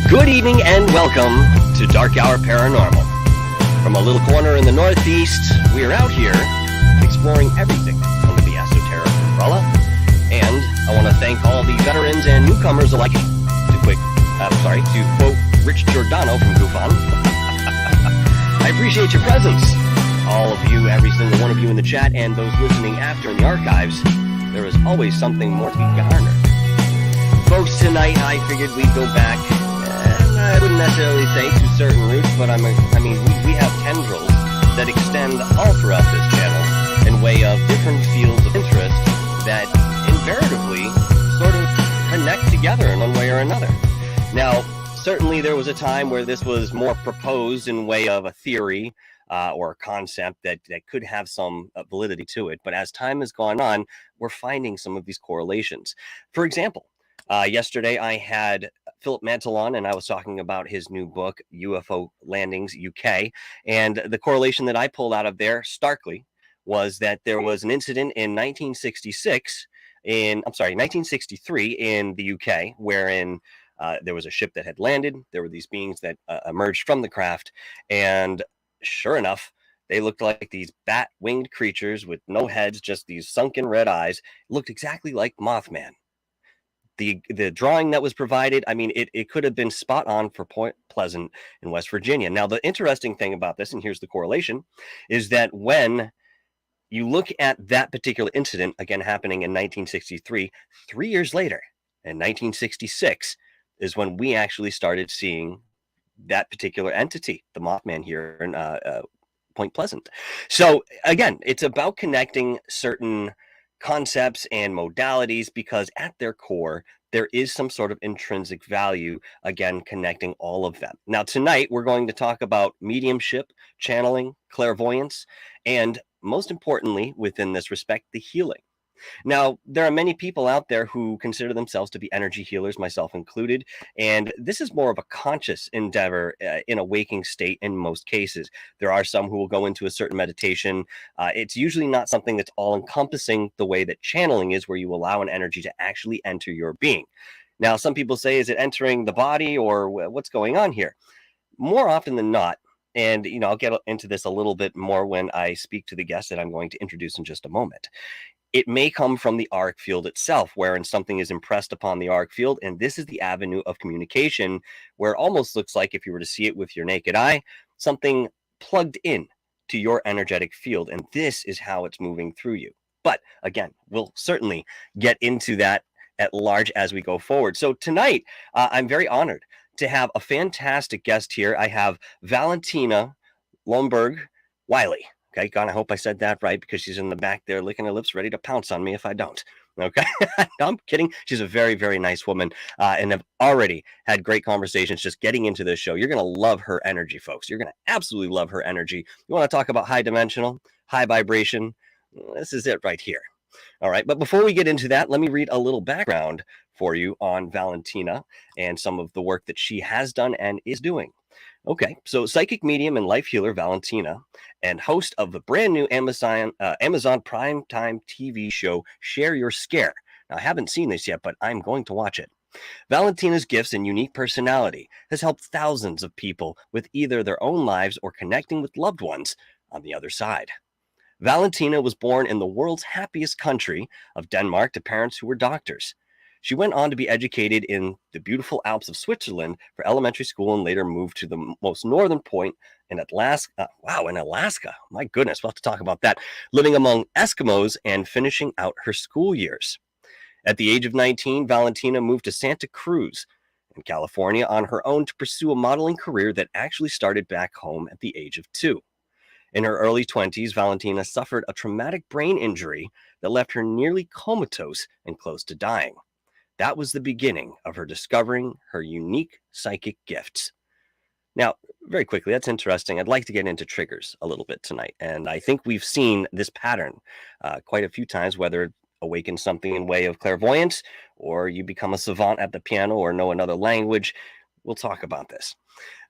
Good evening and welcome to Dark Hour Paranormal. From a little corner in the Northeast, we are out here exploring everything under the esoteric umbrella. And I want to thank all the veterans and newcomers alike. To quote Rich Giordano from Goof On. I appreciate your presence. All of you, every single one of you in the chat, and those listening after in the archives. There is always something more to be garnered. Folks, tonight I figured we'd go back, I wouldn't necessarily say to certain roots, but we have tendrils that extend all throughout this channel in way of different fields of interest that invariably sort of connect together in one way or another. Now, certainly there was a time where this was more proposed in way of a theory or a concept that could have some validity to it. But as time has gone on, we're finding some of these correlations. For example, yesterday I had Philip Mantle on, and I was talking about his new book, UFO Landings UK. And the correlation that I pulled out of there starkly was that there was an incident in 1963 in the UK, wherein there was a ship that had landed. There were these beings that emerged from the craft, and sure enough, they looked like these bat-winged creatures with no heads, just these sunken red eyes. It looked exactly like Mothman. The drawing that was provided, it could have been spot on for Point Pleasant in West Virginia. Now, the interesting thing about this, and here's the correlation, is that when you look at that particular incident, again, happening in 1963, 3 years later, in 1966, is when we actually started seeing that particular entity, the Mothman here in Point Pleasant. So again, it's about connecting certain concepts and modalities because at their core, there is some sort of intrinsic value, again, connecting all of them. Now, tonight, we're going to talk about mediumship, channeling, clairvoyance, and most importantly, within this respect, the healing. Now, there are many people out there who consider themselves to be energy healers, myself included, and this is more of a conscious endeavor in a waking state in most cases. There are some who will go into a certain meditation. It's usually not something that's all-encompassing the way that channeling is, where you allow an energy to actually enter your being. Now, some people say, is it entering the body, or what's going on here? More often than not, and I'll get into this a little bit more when I speak to the guest that I'm going to introduce in just a moment. It may come from the auric field itself, wherein something is impressed upon the auric field, and this is the avenue of communication, where it almost looks like, if you were to see it with your naked eye, something plugged in to your energetic field, and this is how it's moving through you. But again, we'll certainly get into that at large as we go forward. So tonight, I'm very honored to have a fantastic guest here. I have Valentina Lomborg Wiley. Okay, God, I hope I said that right, because she's in the back there licking her lips, ready to pounce on me if I don't. Okay, no, I'm kidding. She's a very, very nice woman, and have already had great conversations just getting into this show. You're going to love her energy, folks. You're going to absolutely love her energy. You want to talk about high dimensional, high vibration? This is it right here. All right, but before we get into that, let me read a little background for you on Valentina and some of the work that she has done and is doing. Okay, so psychic medium and life healer Valentina, and host of the brand new Amazon primetime TV show, Share Your Scare. Now, I haven't seen this yet, but I'm going to watch it. Valentina's gifts and unique personality has helped thousands of people with either their own lives or connecting with loved ones on the other side. Valentina was born in the world's happiest country of Denmark to parents who were doctors. She went on to be educated in the beautiful Alps of Switzerland for elementary school, and later moved to the most northern point in Alaska. In Alaska. My goodness, we'll have to talk about that. Living among Eskimos and finishing out her school years. At the age of 19, Valentina moved to Santa Cruz in California on her own to pursue a modeling career that actually started back home at the age of 2. In her early 20s, Valentina suffered a traumatic brain injury that left her nearly comatose and close to dying. That was the beginning of her discovering her unique psychic gifts. Now, very quickly, that's interesting. I'd like to get into triggers a little bit tonight. And I think we've seen this pattern quite a few times, whether it awakens something in way of clairvoyance, or you become a savant at the piano or know another language. We'll talk about this.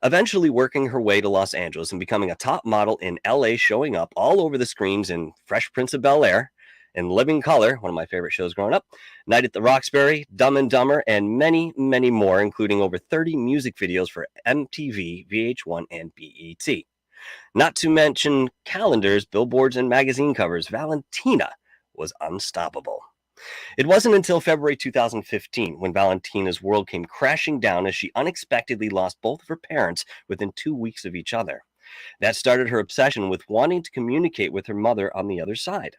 Eventually working her way to Los Angeles and becoming a top model in LA, showing up all over the screens in Fresh Prince of Bel-Air, In Living Color, one of my favorite shows growing up, Night at the Roxbury, Dumb and Dumber, and many, many more, including over 30 music videos for MTV, VH1, and BET. Not to mention calendars, billboards, and magazine covers, Valentina was unstoppable. It wasn't until February 2015 when Valentina's world came crashing down as she unexpectedly lost both of her parents within 2 weeks of each other. That started her obsession with wanting to communicate with her mother on the other side.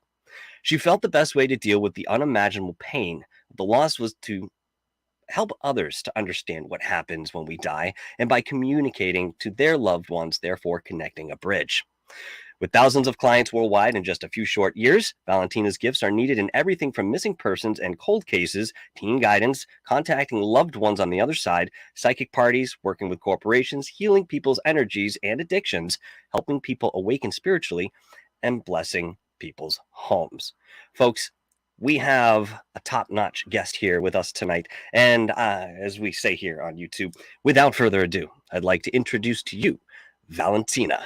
She felt the best way to deal with the unimaginable pain of the loss was to help others to understand what happens when we die, and by communicating to their loved ones, therefore connecting a bridge. With thousands of clients worldwide in just a few short years, Valentina's gifts are needed in everything from missing persons and cold cases, teen guidance, contacting loved ones on the other side, psychic parties, working with corporations, healing people's energies and addictions, helping people awaken spiritually, and blessing people's homes. Folks, we have a top-notch guest here with us tonight. And as we say here on YouTube, without further ado, I'd like to introduce to you Valentina.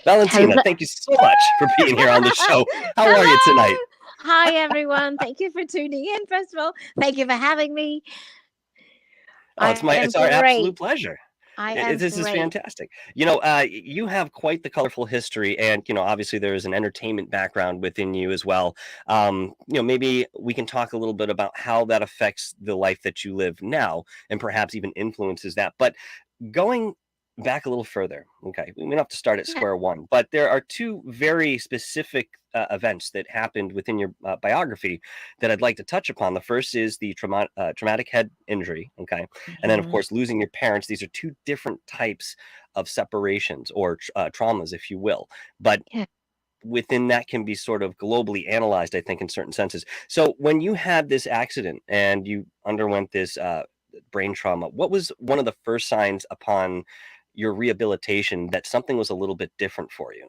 Valentina, thank you so much for being here on the show. How are you tonight? Hi, everyone. Thank you for tuning in, first of all. Thank you for having me. It's our absolute pleasure. This is great. Fantastic. You have quite the colorful history, and obviously there is an entertainment background within you as well. Maybe we can talk a little bit about how that affects the life that you live now, and perhaps even influences that. But going back a little further, okay, we don't have to start at square one, but there are two very specific events that happened within your biography that I'd like to touch upon. The first is the traumatic head injury, okay, and then of course losing your parents. These are two different types of separations or traumas, if you will, but within that can be sort of globally analyzed, I think, in certain senses. So when you had this accident and you underwent this brain trauma, what was one of the first signs upon your rehabilitation that something was a little bit different for you?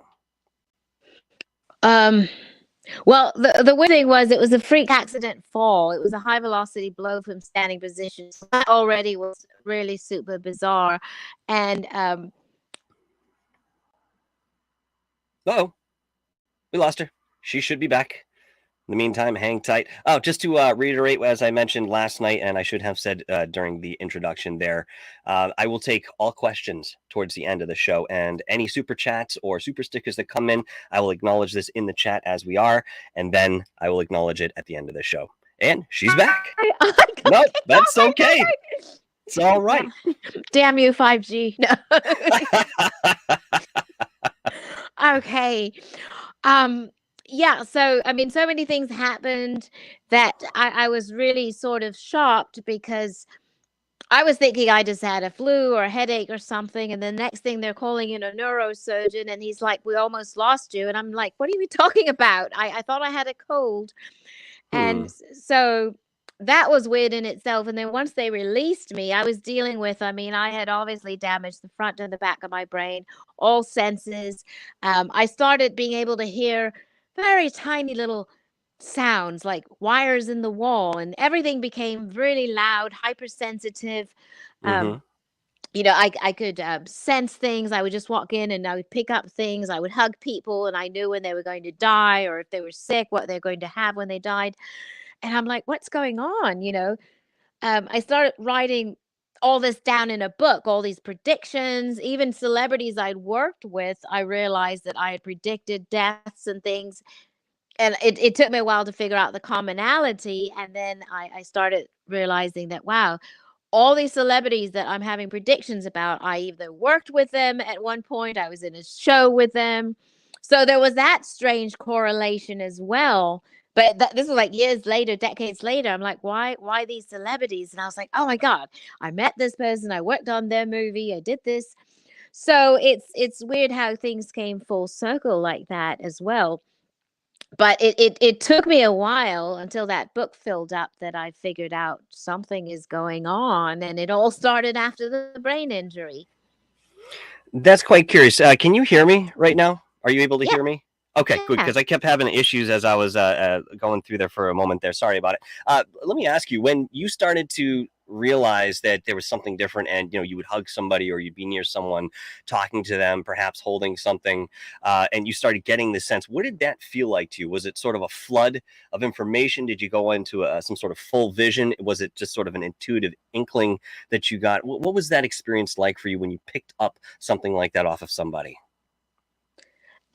Well, the weird thing was it was a freak accident fall. It was a high velocity blow from standing position. So that already was really super bizarre. And we lost her. She should be back. In the meantime, hang tight. Oh, just to reiterate, as I mentioned last night, and I should have said during the introduction there, I will take all questions towards the end of the show, and any super chats or super stickers that come in, I will acknowledge this in the chat as we are, and then I will acknowledge it at the end of the show. And she's back. No, that's okay. It's all right. Damn you, 5G. No. Okay. Yeah, so I mean, so many things happened that I was really sort of shocked, because I was thinking I just had a flu or a headache or something, and the next thing they're calling in a neurosurgeon, and he's like, "We almost lost you," and I'm like, "What are you talking about? I thought I had a cold," and so that was weird in itself. And then once they released me, I was dealing with, I mean, I had obviously damaged the front and the back of my brain, all senses. I started being able to hear very tiny little sounds like wires in the wall, and everything became really loud, hypersensitive. I could sense things. I would just walk in and I would pick up things. I would hug people, and I knew when they were going to die, or if they were sick, what they're going to have when they died. And I'm like, what's going on? I started writing all this down in a book, all these predictions, even celebrities I'd worked with. I realized that I had predicted deaths and things. And it took me a while to figure out the commonality. And then I started realizing that, wow, all these celebrities that I'm having predictions about, I either worked with them at one point, I was in a show with them. So there was that strange correlation as well. But this was like years later, decades later. I'm like, why these celebrities? And I was like, oh my God, I met this person. I worked on their movie. I did this. So it's weird how things came full circle like that as well. But it took me a while until that book filled up that I figured out something is going on. And it all started after the brain injury. That's quite curious. Can you hear me right now? Are you able to hear me? Okay, good, because I kept having issues as I was going through there for a moment there. Sorry about it. Let me ask you, when you started to realize that there was something different, and you would hug somebody, or you'd be near someone talking to them, perhaps holding something, and you started getting this sense. What did that feel like to you? Was it sort of a flood of information? Did you go into some sort of full vision? Was it just sort of an intuitive inkling that you got? What was that experience like for you when you picked up something like that off of somebody?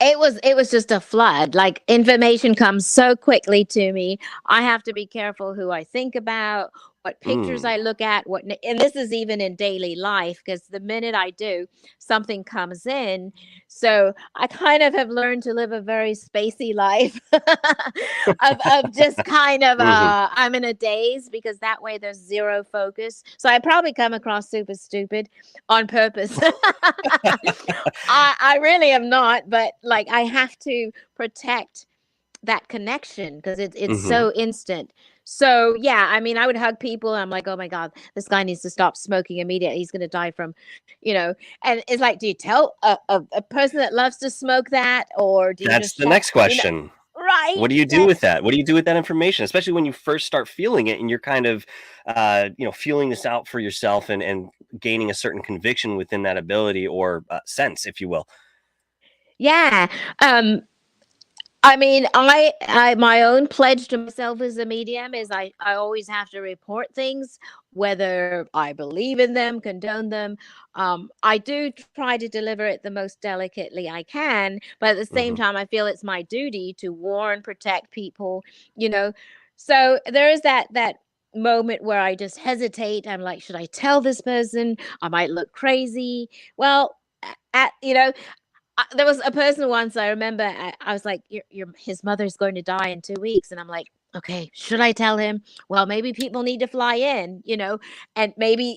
It was just a flood. Like, information comes so quickly to me. I have to be careful who I think about, what pictures Mm. I look at, and this is even in daily life, because the minute I do, something comes in. So I kind of have learned to live a very spacey life of just kind of Hmm. I'm in a daze, because that way there's zero focus. So I probably come across super stupid on purpose. I really am not, but like, I have to protect that connection because it's Hmm. so instant. So yeah, I mean, I would hug people. And I'm like, oh my God, this guy needs to stop smoking immediately. He's going to die from, you know. And it's like, do you tell a person that loves to smoke that, or do you That's just the shout? next question. Right? What do you do with that? What do you do with that information, especially when you first start feeling it and you're kind of, feeling this out for yourself, and gaining a certain conviction within that ability, or sense, if you will. Yeah. Um, I mean, I my own pledge to myself as a medium is I always have to report things, whether I believe in them, condone them. I do try to deliver it the most delicately I can, but at the same Hmm. time, I feel it's my duty to warn, protect people. You know, so there is that moment where I just hesitate. I'm like, should I tell this person? I might look crazy. Well, there was a person once, I remember, I was like, his mother's going to die in 2 weeks. And I'm like, okay, should I tell him? Well, maybe people need to fly in, and maybe,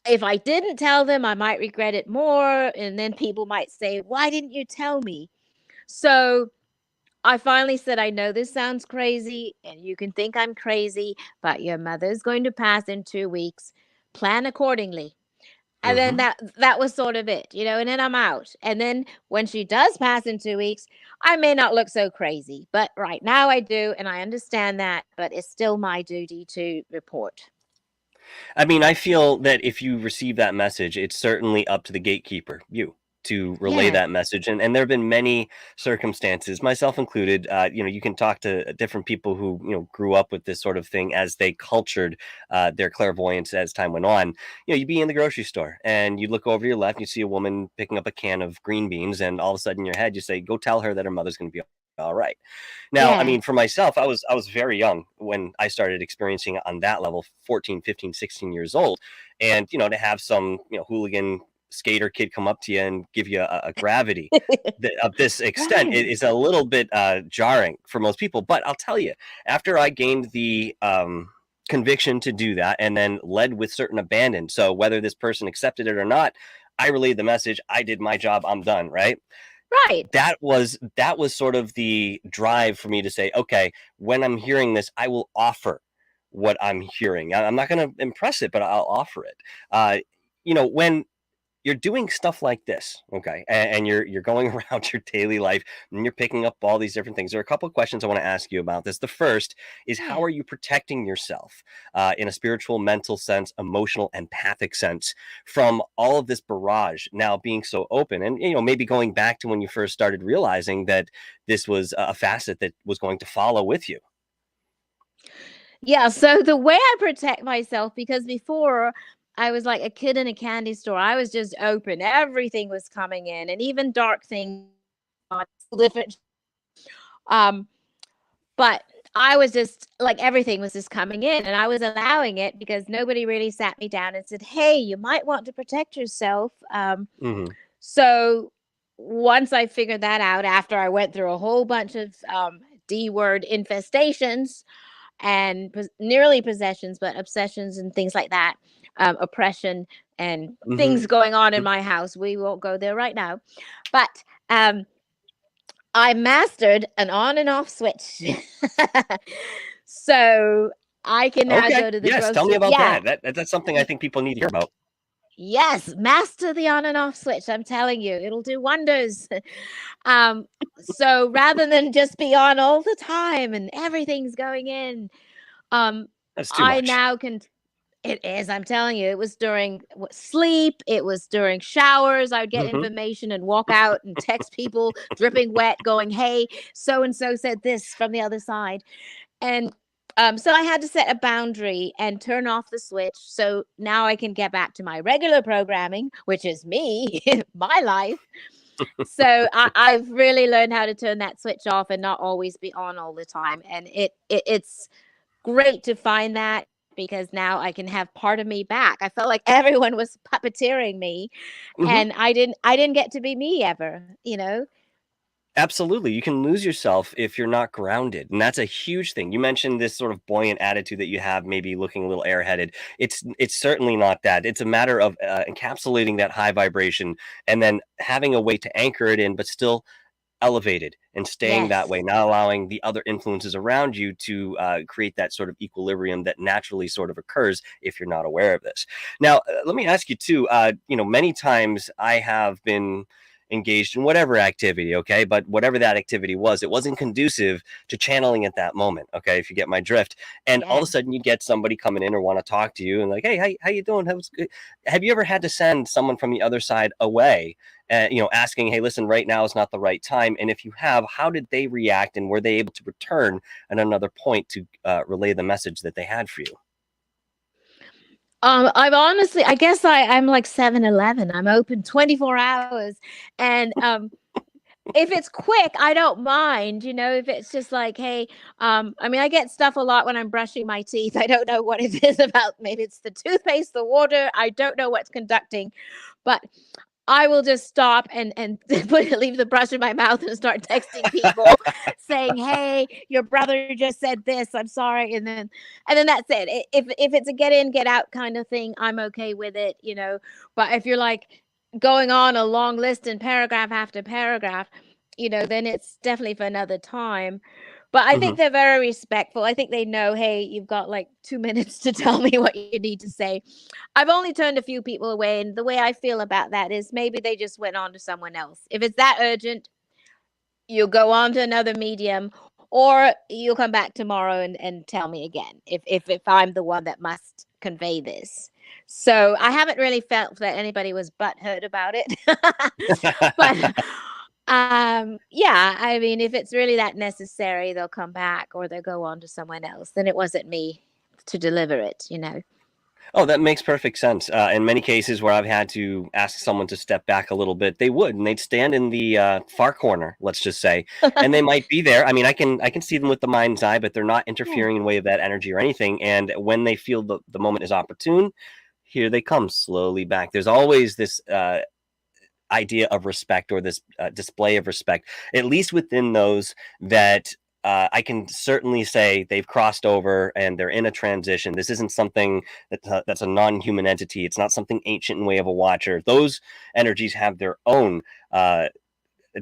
if I didn't tell them, I might regret it more. And then people might say, why didn't you tell me? So I finally said, I know this sounds crazy and you can think I'm crazy, but your mother's going to pass in 2 weeks. Plan accordingly. And then Hmm. that was sort of it, and then I'm out. And then when she does pass in 2 weeks, I may not look so crazy, but right now I do, and I understand that, but it's still my duty to report. I mean, I feel that if you receive that message, it's certainly up to the gatekeeper, you, to relay Yeah. that message. And there have been many circumstances, myself included. You can talk to different people who grew up with this sort of thing as they cultured their clairvoyance as time went on. You'd be in the grocery store and you look over to your left, and you see a woman picking up a can of green beans, and all of a sudden in your head you say, "Go tell her that her mother's going to be all right." Now, I Yeah. mean, for myself, I was very young when I started experiencing it on that level, 14, 15, 16 years old. And, to have some, hooligan skater kid come up to you and give you a gravity of this extent, it Right. is a little bit jarring for most people. But I'll tell you, after I gained the conviction to do that, and then led with certain abandon, so whether this person accepted it or not, I relayed the message. I did my job. I'm done. Right. Right. That was sort of the drive for me to say, okay, when I'm hearing this, I will offer what I'm hearing. I'm not going to impress it, but I'll offer it. When you're doing stuff like this, okay, and you're going around your daily life, and you're picking up all these different things. There are a couple of questions I want to ask you about this. The first is, how Yeah. are you protecting yourself in a spiritual, mental sense, emotional, empathic sense from all of this barrage now being so open, and maybe going back to when you first started realizing that this was a facet that was going to follow with you. Yeah, so the way I protect myself, because before I was like a kid in a candy store. I was just open. Everything was coming in, and even dark things different. Um, but I was just like, everything was just coming in, and I was allowing it because nobody really sat me down and said, "Hey, you might want to protect yourself." Hmm. So once I figured that out, after I went through a whole bunch of D word infestations and nearly possessions, but obsessions and things like that, oppression and Hmm. things going on in my house. We won't go there right now, but um, I mastered an on and off switch. So I can now Okay. go to the Yes. Tell me grocery. about Yeah. that. That's something I think people need to hear about. Yes, master the on and off switch. I'm telling you, it'll do wonders. um, so rather than just be on all the time and everything's going in, um, That's too I much. now can. It is. I'm telling you, it was during sleep. It was during showers. I would get Hmm. information and walk out and text people dripping wet, going, "Hey, so and so said this from the other side." And so I had to set a boundary and turn off the switch. So now I can get back to my regular programming, which is me, my life. So I've really learned how to turn that switch off and not always be on all the time. And it's great to find that, because now I can have part of me back. I felt like everyone was puppeteering me, Hmm. and I didn't get to be me ever, you know? Absolutely. You can lose yourself if you're not grounded. And that's a huge thing. You mentioned this sort of buoyant attitude that you have, maybe looking a little airheaded. It's certainly not that. It's a matter of encapsulating that high vibration and then having a way to anchor it in, but still elevated and staying that Yes. way, not allowing the other influences around you to create that sort of equilibrium that naturally sort of occurs if you're not aware of this. Now, let me ask you too. Many times I have been engaged in whatever activity, okay, but whatever that activity was, it wasn't conducive to channeling at that moment, okay, if you get my drift. And all of a Yeah. sudden you get somebody coming in or want to talk to you and like, hey, how you doing? Have you ever had to send someone from the other side away, asking, hey, listen, right now is not the right time? And if you have, how did they react, and were they able to return at another point to relay the message that they had for you? I've honestly, I guess I'm like 7-Eleven. I'm open 24 hours. And if it's quick, I don't mind, if it's just like, hey, I mean, I get stuff a lot when I'm brushing my teeth. I don't know what it is about. Maybe it's the toothpaste, the water. I don't know what's conducting, but I will just stop and leave the brush in my mouth and start texting people saying, "Hey, your brother just said this. I'm sorry." And then that's it. If it's a get in, get out kind of thing, I'm okay with it. But if you're like going on a long list and paragraph after paragraph, then it's definitely for another time. But I Hmm. think they're very respectful. I think they know, hey, you've got like 2 minutes to tell me what you need to say. I've only turned a few people away, and the way I feel about that is maybe they just went on to someone else. If it's that urgent, you'll go on to another medium, or you'll come back tomorrow and tell me again if I'm the one that must convey this. So I haven't really felt that anybody was butthurt about it. But yeah, I mean, if it's really that necessary, they'll come back or they'll go on to someone else. Then it wasn't me to deliver it. Oh, that makes perfect sense. In many cases where I've had to ask someone to step back a little bit, they would, and they'd stand in the far corner, let's just say, and they might be there. I mean, I can see them with the mind's eye, but they're not Yeah. interfering in way of that energy or anything. And when they feel the moment is opportune, here they come slowly back. There's always this idea of respect, or this display of respect, at least within those that I can certainly say they've crossed over and they're in a transition. This isn't something that's a non-human entity. It's not something ancient in way of a watcher. Those energies have their own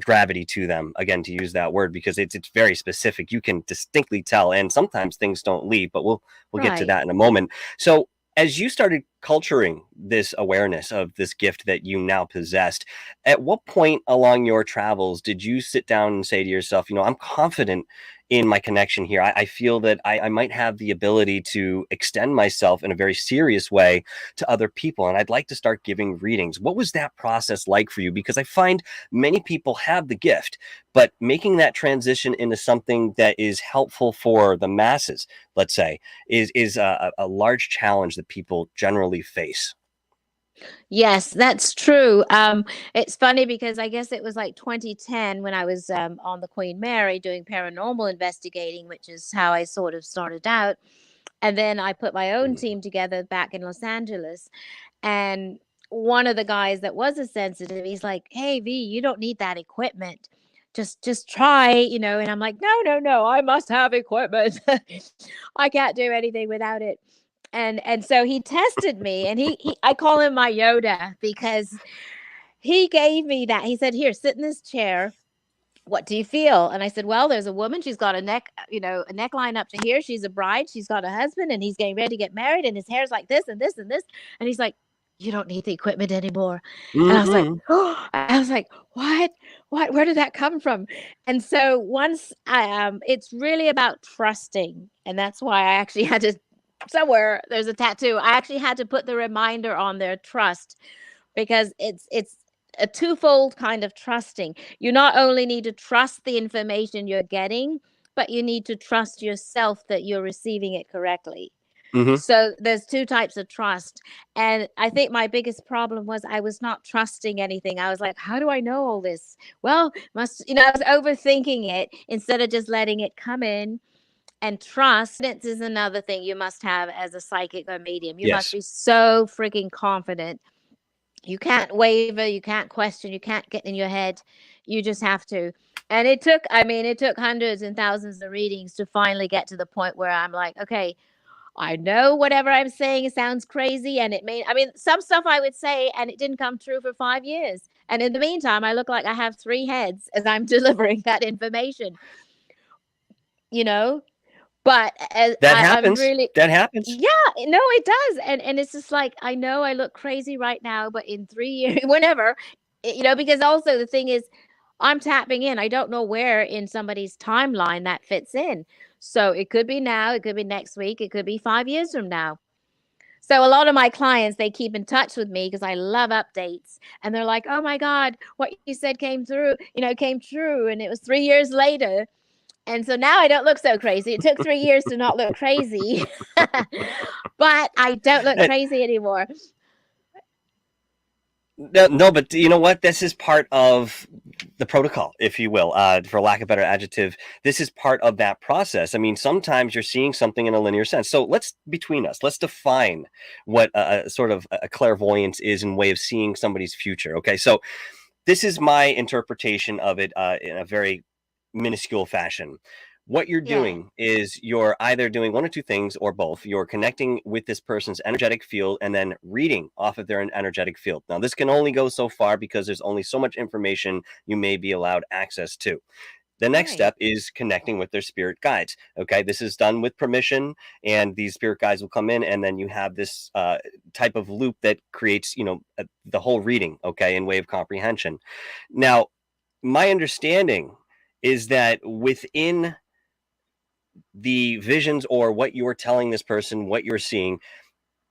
gravity to them, again, to use that word, because it's very specific. You can distinctly tell, and sometimes things don't leave, but we'll get to Right. that in a moment. So as you started culturing this awareness of this gift that you now possessed, at what point along your travels did you sit down and say to yourself, I'm confident in my connection here. I feel that I might have the ability to extend myself in a very serious way to other people, and I'd like to start giving readings. What was that process like for you? Because I find many people have the gift, but making that transition into something that is helpful for the masses, let's say, is a large challenge that people generally face. Yes, that's true. It's funny because I guess it was like 2010 when I was on the Queen Mary doing paranormal investigating, which is how I sort of started out. And then I put my own Mhm. team together back in Los Angeles. And one of the guys that was a sensitive, he's like, "Hey, V, you don't need that equipment. Just try." And I'm like, "No, no, no, I must have equipment. I can't do anything without it." And so he tested me, and he I call him my Yoda because he gave me that. He said, "Here, sit in this chair. What do you feel?" And I said, "Well, there's a woman. She's got a neckline up to here. She's a bride. She's got a husband, and he's getting ready to get married, and his hair's like this and this and this." And he's like, "You don't need the equipment anymore." And I was like, Mm-mm. "Oh," I was like, "What? What? Where did that come from?" And so once it's really about trusting, and that's why I actually had to somewhere there's a tattoo. I actually had to put the reminder on there, trust, because it's a twofold kind of trusting. You not only need to trust the information you're getting, but you need to trust yourself that you're receiving it correctly. Hmm. So there's two types of trust. And I think my biggest problem was I was not trusting anything. I was like, how do I know all this? Well, I was overthinking it instead of just letting it come in and trust. This is another thing you must have as a psychic or medium. You must Yes. be so freaking confident. You can't waver, you can't question, you can't get in your head. You just have to. And it took hundreds and thousands of readings to finally get to the point where I'm like, okay, I know whatever I'm saying sounds crazy. And some stuff I would say and it didn't come true for 5 years. And in the meantime, I look like I have three heads as I'm delivering that information, you know? But That I'm happens. really, That happens. yeah, no, it does. And it's just like, I know I look crazy right now, but in 3 years, whenever, because also the thing is, I'm tapping in. I don't know where in somebody's timeline that fits in. So it could be now, it could be next week, it could be 5 years from now. So a lot of my clients, they keep in touch with me because I love updates. And they're like, oh my God, what you said came through, came true. And it was 3 years later. And so now I don't look so crazy. It took 3 years to not look crazy, but I don't look And crazy anymore. no, no, but you know what? This is part of the protocol, if you will, for lack of a better adjective. This is part of that process. I mean, sometimes you're seeing something in a linear sense. So let's define what a sort of a clairvoyance is in way of seeing somebody's future. Okay, so this is my interpretation of it in a very minuscule fashion. What you're Yeah. doing is you're either doing one or two things or both. You're connecting with this person's energetic field and then reading off of their energetic field. Now, this can only go so far because there's only so much information you may be allowed access to. The next Right. step is connecting with their spirit guides. Okay, this is done with permission, and these spirit guides will come in, and then you have this type of loop that creates, the whole reading. Okay, in way of comprehension. Now, my understanding is that within the visions or what you're telling this person, what you're seeing,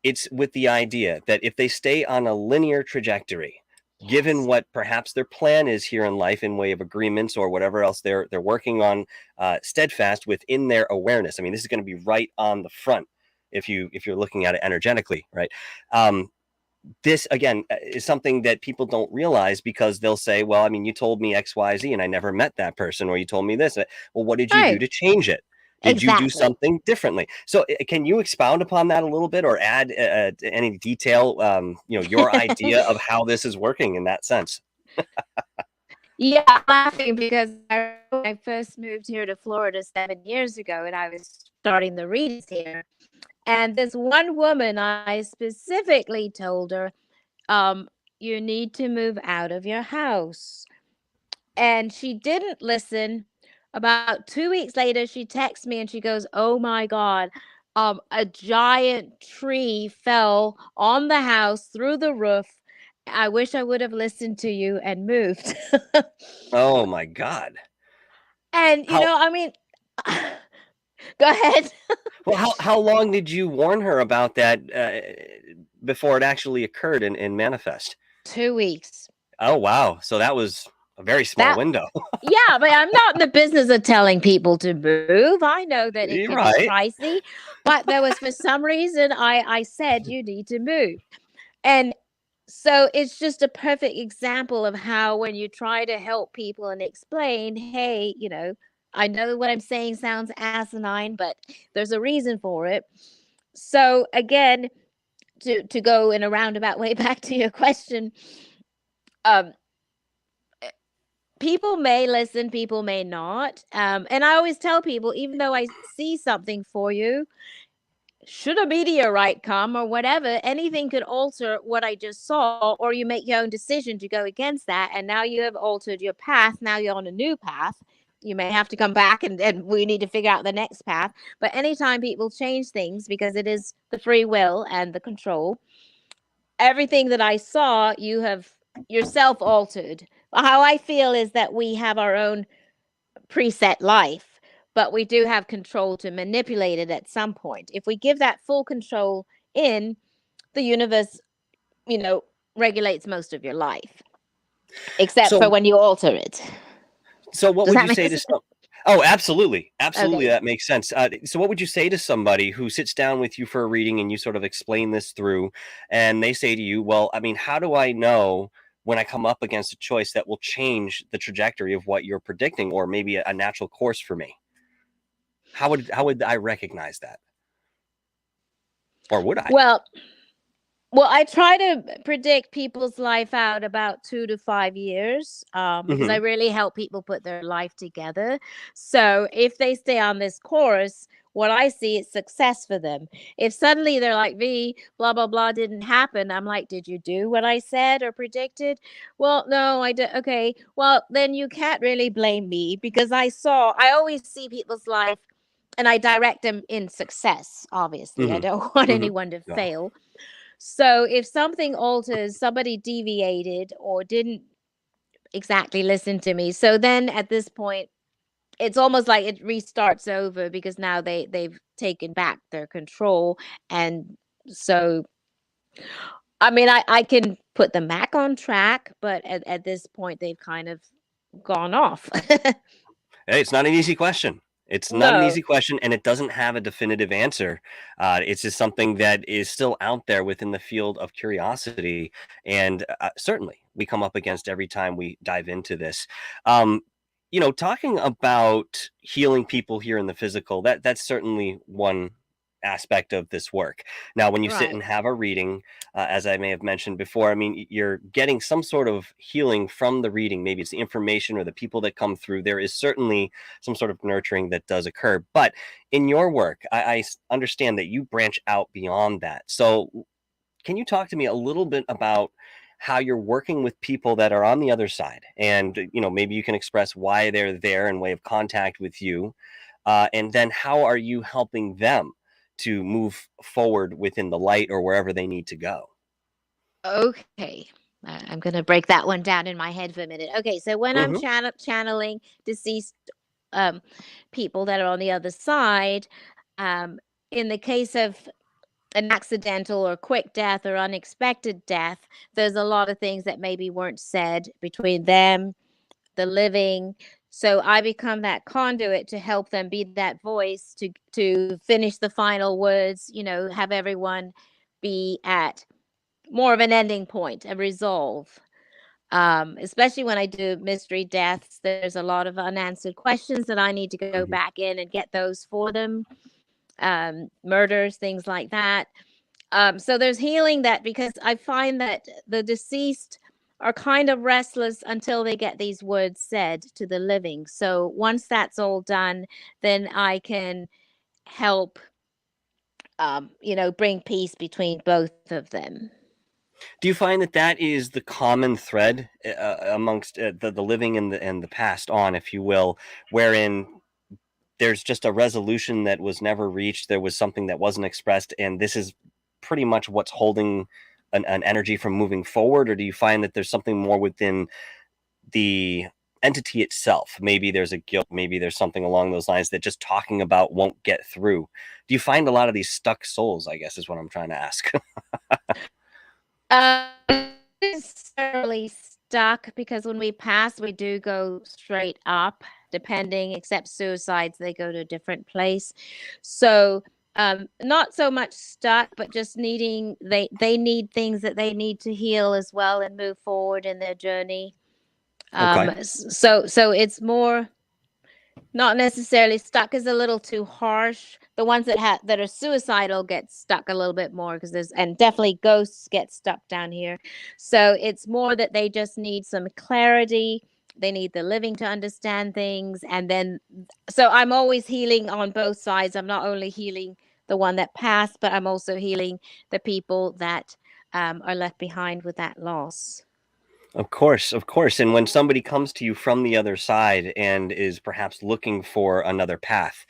it's with the idea that if they stay on a linear trajectory, given Yes. what perhaps their plan is here in life in way of agreements or whatever else they're working on, steadfast within their awareness. I mean, this is going to be right on the front if you're looking at it energetically, right? This again is something that people don't realize because they'll say, well, I mean, you told me XYZ and I never met that person, or you told me this. Well, what did you do Right. to change it? Did you do Exactly. something differently? So can you expound upon that a little bit or add any detail, your idea of how this is working in that sense? Yeah, I'm laughing because when I first moved here to Florida 7 years ago and I was starting the readings here. And this one woman, I specifically told her, um, you need to move out of your house. And she didn't listen. About 2 weeks later, she texts me and she goes, oh my God, a giant tree fell on the house through the roof. I wish I would have listened to you and moved. Oh my God. And, How go ahead. well, how long did you warn her about that before it actually occurred and manifest? 2 weeks. Oh wow. So that was a very small That window. Yeah, but I'm not in the business of telling people to move. I know that it You're could be right. pricey, but there was for some reason I said you need to move. And so it's just a perfect example of how when you try to help people and explain, hey, I know what I'm saying sounds asinine, but there's a reason for it. So again, to go in a roundabout way back to your question, um, people may listen, people may not. And I always tell people, even though I see something for you, should a meteorite come or whatever, anything could alter what I just saw, or you make your own decision to go against that. And now you have altered your path. Now you're on a new path. You may have to come back and we need to figure out the next path. But anytime people change things, because it is the free will and the control, everything that I saw, you have yourself altered. How I feel is that we have our own preset life. but we do have control to manipulate it at some point. If we give that full control in, the universe, regulates most of your life, except for So, when you alter it. what Does would that you make say to sense? some? Oh, absolutely, absolutely, Okay. that makes sense. So, what would you say to somebody who sits down with you for a reading and you sort of explain this through, and they say to you, "Well, I mean, how do I know when I come up against a choice that will change the trajectory of what you're predicting, or maybe a natural course for me? How would I recognize that, or would I?" Well, I try to predict people's life out about 2 to 5 years, because I Hmm. really help people put their life together. So if they stay on this course, what I see is success for them. If suddenly they're like, V, blah, blah, blah didn't happen, I'm like, did you do what I said or predicted? Well, no, I did. Okay. Well, then you can't really blame me, because I always see people's life and I direct them in success. Obviously, I Hmm. don't want Hmm. anyone to No. fail. So if something alters, somebody deviated or didn't exactly listen to me. So then at this point, it's almost like it restarts over, because now they've taken back their control. And so, I mean, I can put them back on track, but at this point they've kind of gone off. Hey, it's not an easy question. It's not an No. easy question, and it doesn't have a definitive answer. It's just something that is still out there within the field of curiosity, and certainly we come up against every time we dive into this. Um, talking about healing people here in the physical, that's certainly one aspect of this work. Now, when you sit Right. and have a reading, as I may have mentioned before, I mean, you're getting some sort of healing from the reading. Maybe it's the information or the people that come through. There is certainly some sort of nurturing that does occur. But in your work, I understand that you branch out beyond that. So, can you talk to me a little bit about how you're working with people that are on the other side? And, maybe you can express why they're there and way of contact with you. And then how are you helping them to move forward within the light or wherever they need to go? Okay. I'm going to break that one down in my head for a minute. Okay. So when I'm Hmm. channeling deceased um, people that are on the other side, um, in the case of an accidental or quick death or unexpected death, there's a lot of things that maybe weren't said between them, the living. So I become that conduit to help them, be that voice to finish the final words, have everyone be at more of an ending point, a resolve. Especially when I do mystery deaths, there's a lot of unanswered questions that I need to go Hmm. back in and get those for them. Murders, things like that. So there's healing that, because I find that the deceased are kind of restless until they get these words said to the living. So once that's all done, then I can help, bring peace between both of them. Do you find that that is the common thread amongst the living and the passed on, if you will, wherein there's just a resolution that was never reached. There was something that wasn't expressed, and this is pretty much what's holding an energy from moving forward? Or do you find that there's something more within the entity itself? Maybe there's a guilt, maybe there's something along those lines that just talking about won't get through. Do you find a lot of these stuck souls, I guess is what I'm trying to ask? Not necessarily stuck, because when we pass, we do go straight up, depending, except suicides, they go to a different place. So, not so much stuck, but just needing, they need things that they need to heal as well and move forward in their journey. Okay. So it's more, not necessarily stuck is a little too harsh. The ones that are suicidal get stuck a little bit more, because there's, and definitely ghosts get stuck down here. So it's more that they just need some clarity. They need the living to understand things. And then, so I'm always healing on both sides. I'm not only healing the one that passed, but I'm also healing the people that are left behind with that loss. Of course, of course. And when somebody comes to you from the other side and is perhaps looking for another path,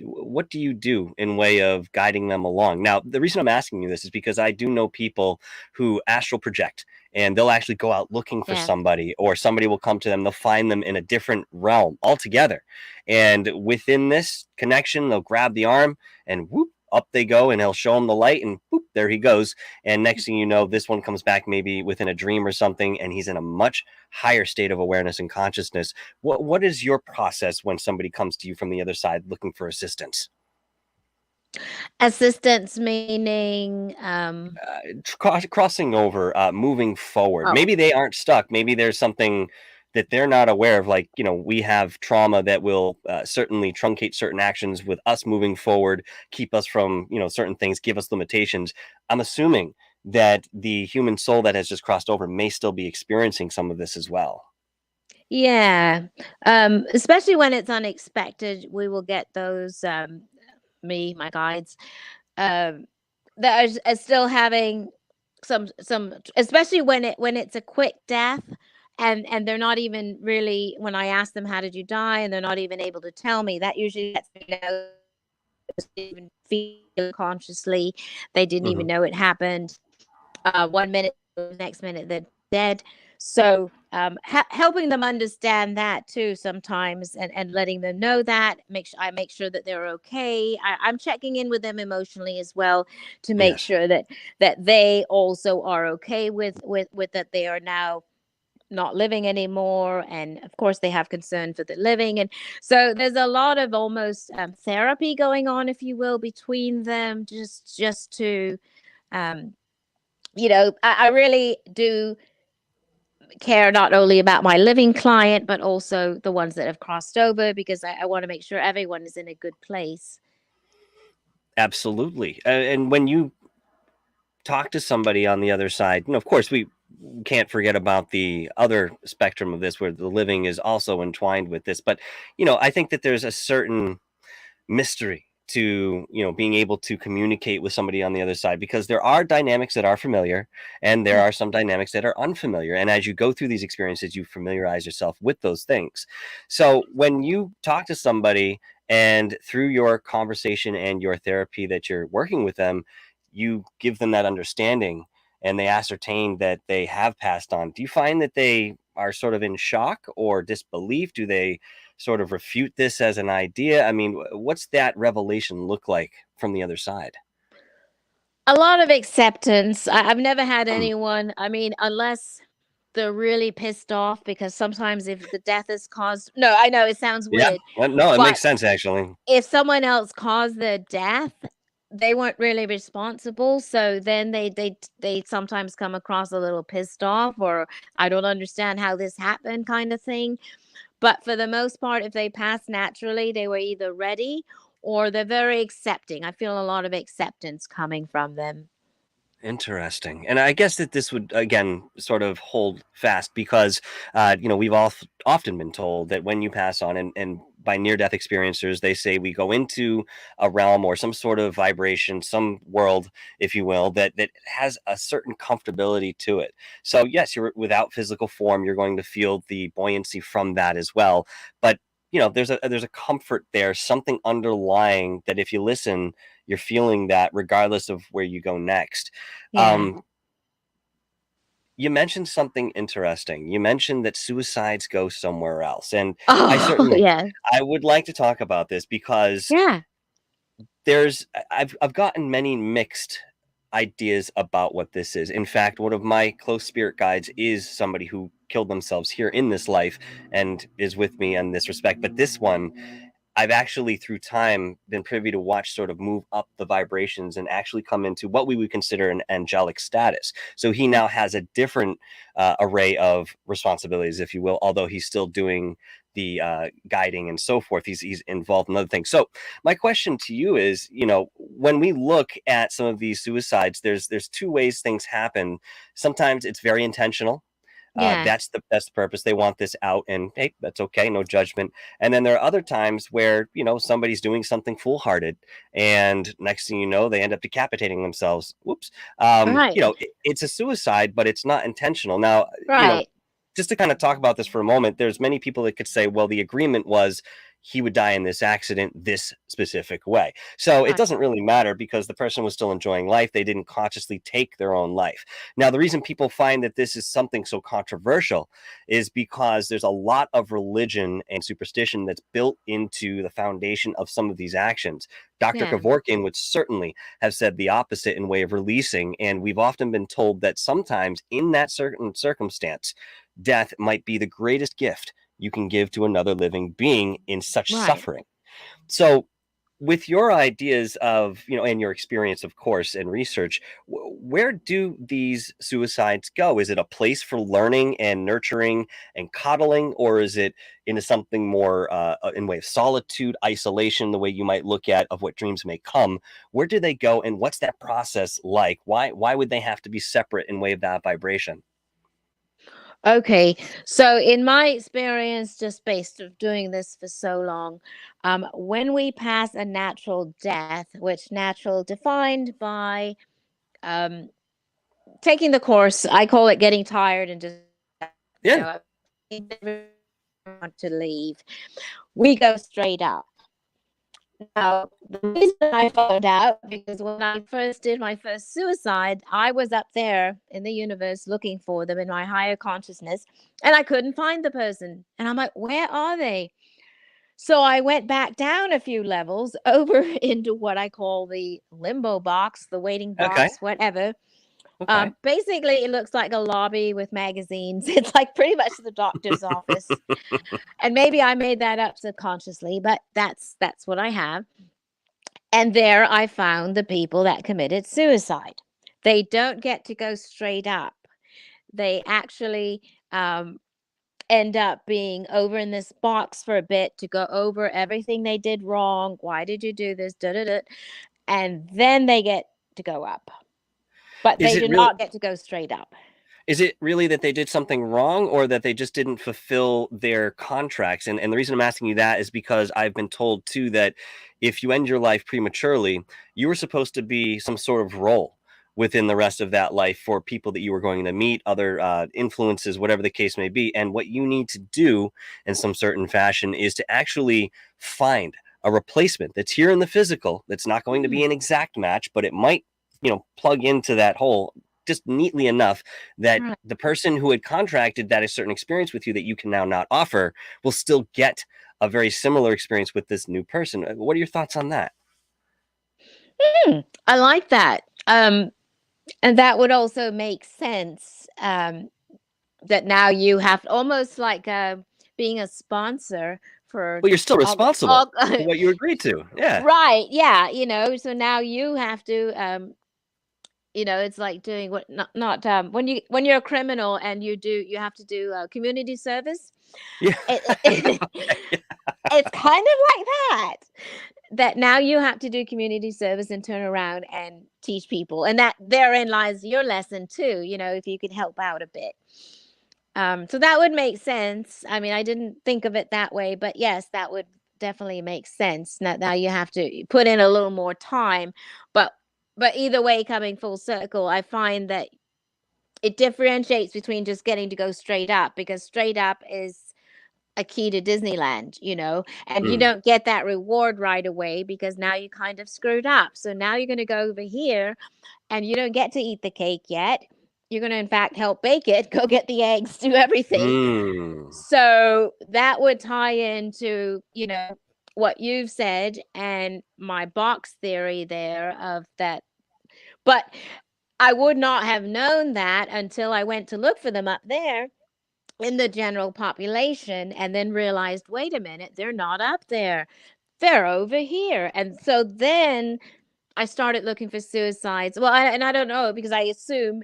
what do you do in way of guiding them along? Now, the reason I'm asking you this is because I do know people who astral project and they'll actually go out looking for Yeah. somebody, or somebody will come to them. They'll find them in a different realm altogether. And within this connection, they'll grab the arm and whoop, up they go, and he'll show them the light, and whoop, there he goes. And next thing you know, this one comes back maybe within a dream or something, and he's in a much higher state of awareness and consciousness. What is your process when somebody comes to you from the other side looking for assistance? Assistance meaning, Crossing over, moving forward. oh, Maybe they aren't stuck. Maybe there's something that they're not aware of. Like, we have trauma that will certainly truncate certain actions with us moving forward, keep us from, certain things, give us limitations. I'm assuming that the human soul that has just crossed over may still be experiencing some of this as well. yeah. Especially when it's unexpected, we will get those, my guides, um, that are still having some, especially when it's a quick death, and they're not even really, when I ask them, how did you die, and they're not even able to tell me, that usually lets me know they didn't even feel consciously, they didn't Hmm. even know it happened. 1 minute, next minute they're dead. So helping them understand that too sometimes, and letting them know that, I make sure that they're okay. I'm checking in with them emotionally as well, to make Yes. sure that they also are okay with that they are now not living anymore, and of course they have concern for the living. And so there's a lot of almost therapy going on, if you will, between them, just to um, I really do care, not only about my living client, but also the ones that have crossed over, because I want to make sure everyone is in a good place. Absolutely. And when you talk to somebody on the other side, of course, we can't forget about the other spectrum of this where the living is also entwined with this. But, I think that there's a certain mystery to, being able to communicate with somebody on the other side, because there are dynamics that are familiar and there Yeah. are some dynamics that are unfamiliar. And as you go through these experiences, you familiarize yourself with those things. So when you talk to somebody and through your conversation and your therapy that you're working with them, you give them that understanding and they ascertain that they have passed on, do you find that they are sort of in shock or disbelief? Do they sort of refute this as an idea? I mean, what's that revelation look like from the other side? A lot of acceptance. I've never had Hmm. anyone, I mean, unless they're really pissed off, because sometimes if the death is caused, no, I know it sounds Yeah. weird, No, it but makes sense actually. if someone else caused the death, they weren't really responsible. So then they sometimes come across a little pissed off, or I don't understand how this happened, kind of thing. But for the most part, if they pass naturally, they were either ready, or they're very accepting. I feel a lot of acceptance coming from them. Interesting. And I guess that this would again sort of hold fast because we've all often been told that when you pass on, and by near death experiencers, they say we go into a realm or some sort of vibration, some world, if you will, that has a certain comfortability to it. So yes, you're without physical form, you're going to feel the buoyancy from that as well. But there's a comfort there, something underlying that if you listen, you're feeling that regardless of where you go next. Yeah. um, you mentioned something interesting. You mentioned that suicides go somewhere else, and I Oh, certainly yeah. I would like to talk about this because Yeah. I've gotten many mixed ideas about what this is. In fact, one of my close spirit guides is somebody who killed themselves here in this life and is with me in this respect. But this one, I've actually through time been privy to watch sort of move up the vibrations and actually come into what we would consider an angelic status. So he now has a different array of responsibilities, if you will, although he's still doing the guiding and so forth. He's involved in other things. So my question to you is, when we look at some of these suicides, there's two ways things happen. Sometimes it's very intentional. Yeah. That's the purpose. They want this out, and hey, that's okay, no judgment. And then there are other times where somebody's doing something foolhardy, and next thing you know, they end up decapitating themselves. Whoops. Right. It's a suicide, but it's not intentional. Now, Right. just to kind of talk about this for a moment, there's many people that could say, well, the agreement was he would die in this accident this specific way. So it Right. doesn't really matter because the person was still enjoying life. They didn't consciously take their own life. Now, the reason people find that this is something so controversial is because there's a lot of religion and superstition that's built into the foundation of some of these actions. Dr. Yeah. Kevorkian would certainly have said the opposite in way of releasing. And we've often been told that sometimes in that certain circumstance, death might be the greatest gift you can give to another living being in such Right. suffering. So, with your ideas of, and your experience, of course, and research, where do these suicides go? Is it a place for learning and nurturing and coddling, or is it into something more in way of solitude, isolation, the way you might look at of what dreams may come? Where do they go, and what's that process like? Why would they have to be separate in way of that vibration? Okay, so in my experience, just based of doing this for so long, when we pass a natural death, which natural defined by um, taking the course, I call it getting tired and just Yeah. I want to leave. We go straight up. Now, the reason I found out because when I first did my first suicide, I was up there in the universe looking for them in my higher consciousness, and I couldn't find the person. And I'm like, where are they? So I went back down a few levels over into what I call the limbo box, the waiting Okay. box, whatever. Okay. Basically, it looks like a lobby with magazines. It's like pretty much the doctor's office. And maybe I made that up subconsciously, but that's what I have. And there I found the people that committed suicide. They don't get to go straight up. They actually end up being over in this box for a bit to go over everything they did wrong. Why did you do this? Da, da, da. And then they get to go up. But Is they it do really? not get to go straight up. Is it really that they did something wrong or that they just didn't fulfill their contracts? And the reason I'm asking you that is because I've been told too that if you end your life prematurely, you were supposed to be some sort of role within the rest of that life for people that you were going to meet, other influences, whatever the case may be. And what you need to do in some certain fashion is to actually find a replacement that's here in the physical, that's not going to be Hmm. an exact match, but it might, plug into that hole just neatly enough that Right. the person who had contracted that a certain experience with you that you can now not offer will still get a very similar experience with this new person. What are your thoughts on that? I like that. And that would also make sense. That now you have almost like being a sponsor for Well, you're still responsible all for what you agreed to. Yeah. right, yeah, so now you have to it's like doing what not when you're a criminal and you have to do community service. Yeah. it, it's kind of like that now you have to do community service and turn around and teach people, and that therein lies your lesson too, if you could help out a bit. So that would make sense. I mean, I didn't think of it that way, but yes, that would definitely make sense. Now you have to put in a little more time, but either way, coming full circle, I find that it differentiates between just getting to go straight up, because straight up is a key to Disneyland, and you Mm. don't get that reward right away because now you kind of screwed up. So now you're going to go over here and you don't get to eat the cake yet. You're going to, in fact, help bake it, go get the eggs, do everything. Mm. So that would tie into, what you've said and my box theory there of that. But I would not have known that until I went to look for them up there in the general population and then realized, wait a minute, they're not up there. They're over here. And so then I started looking for suicides. Well, and I don't know because I assume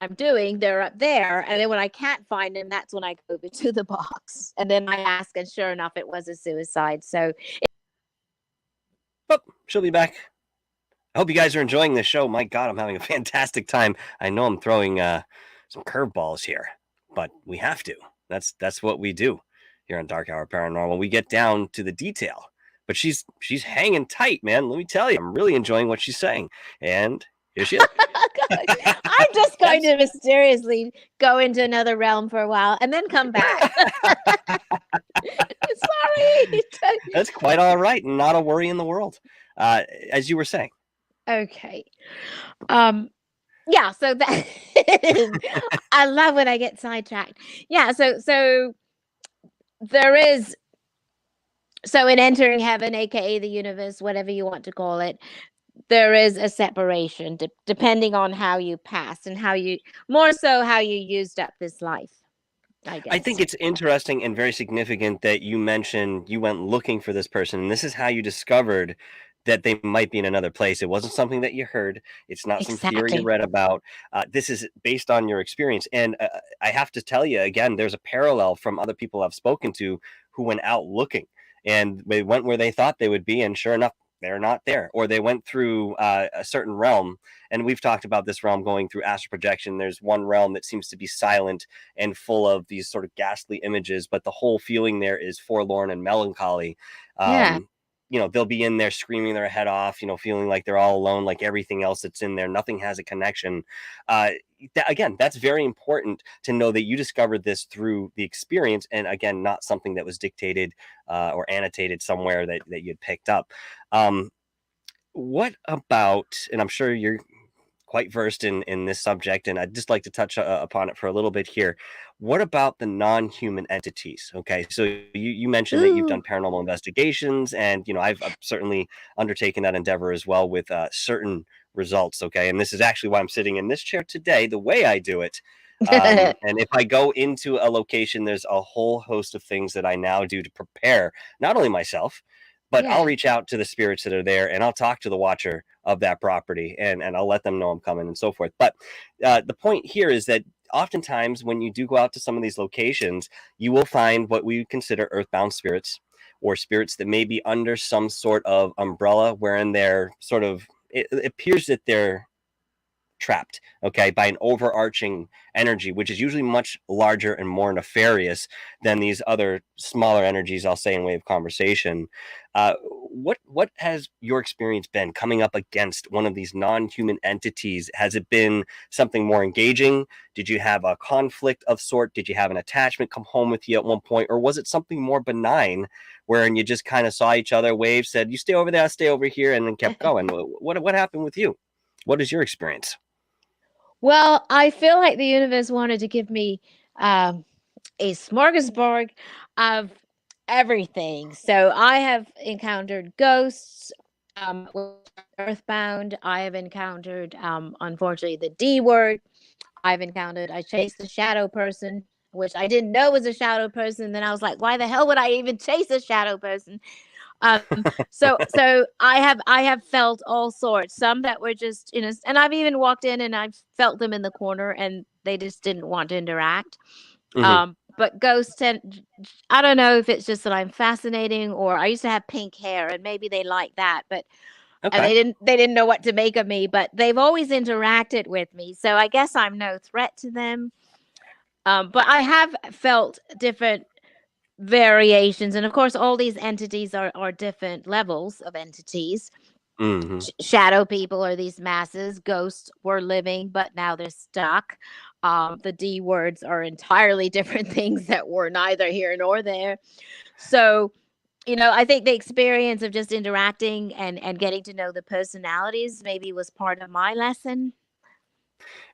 I'm doing, they're up there. And then when I can't find them, that's when I go over to the box. And then I ask, and sure enough, it was a suicide. So, Oh, she'll be back. I hope you guys are enjoying this show. My God, I'm having a fantastic time. I know I'm throwing some curveballs here, but we have to. That's what we do here on Dark Hour Paranormal. We get down to the detail. But she's hanging tight, man. Let me tell you, I'm really enjoying what she's saying. And Here she is. I'm just going to mysteriously go into another realm for a while and then come back. Sorry. That's quite all right. Not a worry in the world. As you were saying. Okay. Yeah, so that I love when I get sidetracked. Yeah, so there is, so in entering heaven, aka the universe, whatever you want to call it, there is a separation depending on how you passed and how you, more so how you used up this life, I I guess. think it's interesting and very significant that you mentioned you went looking for this person, and this is how you discovered that they might be in another place. It wasn't something that you heard. It's not some theory you Exactly. read about. This is based on your experience. And I have to tell you again, there's a parallel from other people I've spoken to who went out looking, and they went where they thought they would be, and sure enough, they're not there. Or they went through a certain realm, and we've talked about this realm going through astral projection. There's one realm that seems to be silent and full of these sort of ghastly images, but the whole feeling there is forlorn and melancholy. Yeah. They'll be in there screaming their head off, feeling like they're all alone, like everything else that's in there, nothing has a connection. Again, that's very important to know that you discovered this through the experience, and again, not something that was dictated or annotated somewhere that you'd picked up. What about, and I'm sure you're quite versed in this subject, and I'd just like to touch upon it for a little bit here. What about the non-human entities? Okay, so you mentioned that you've Ooh. done paranormal investigations, and I've certainly undertaken that endeavor as well with certain results. Okay, and this is actually why I'm sitting in this chair today, the way I do it. And if I go into a location, there's a whole host of things that I now do to prepare not only myself, but I'll Yeah. reach out to the spirits that are there, and I'll talk to the watcher of that property, and I'll let them know I'm coming and so forth. But the point here is that oftentimes when you do go out to some of these locations, you will find what we consider earthbound spirits, or spirits that may be under some sort of umbrella wherein they're sort of, it appears that they're trapped, okay, by an overarching energy, which is usually much larger and more nefarious than these other smaller energies, I'll say, in way of conversation. What has your experience been coming up against one of these non-human entities? Has it been something more engaging? Did you have a conflict of sort? Did you have an attachment come home with you at one point? Or was it something more benign wherein you just kind of saw each other, waved, said, you stay over there, I'll stay over here, and then kept going? What happened with you? What is your experience? Well, I feel like the universe wanted to give me a smorgasbord of everything. So I have encountered ghosts, which are earthbound. I have encountered, unfortunately, the D word. I chased a shadow person, which I didn't know was a shadow person. Then I was like, why the hell would I even chase a shadow person? Um, so I have felt all sorts. Some that were just, and I've even walked in and I've felt them in the corner and they just didn't want to interact. Hmm. But ghosts tend, I don't know if it's just that I'm fascinating, or I used to have pink hair and maybe they like that, but Okay. they didn't know what to make of me, but they've always interacted with me. So I guess I'm no threat to them. But I have felt different variations, and of course all these entities are different levels of entities. Hmm. Shadow people are these masses. Ghosts were living but now they're stuck. The D words are entirely different things that were neither here nor there. So I think the experience of just interacting and getting to know the personalities maybe was part of my lesson.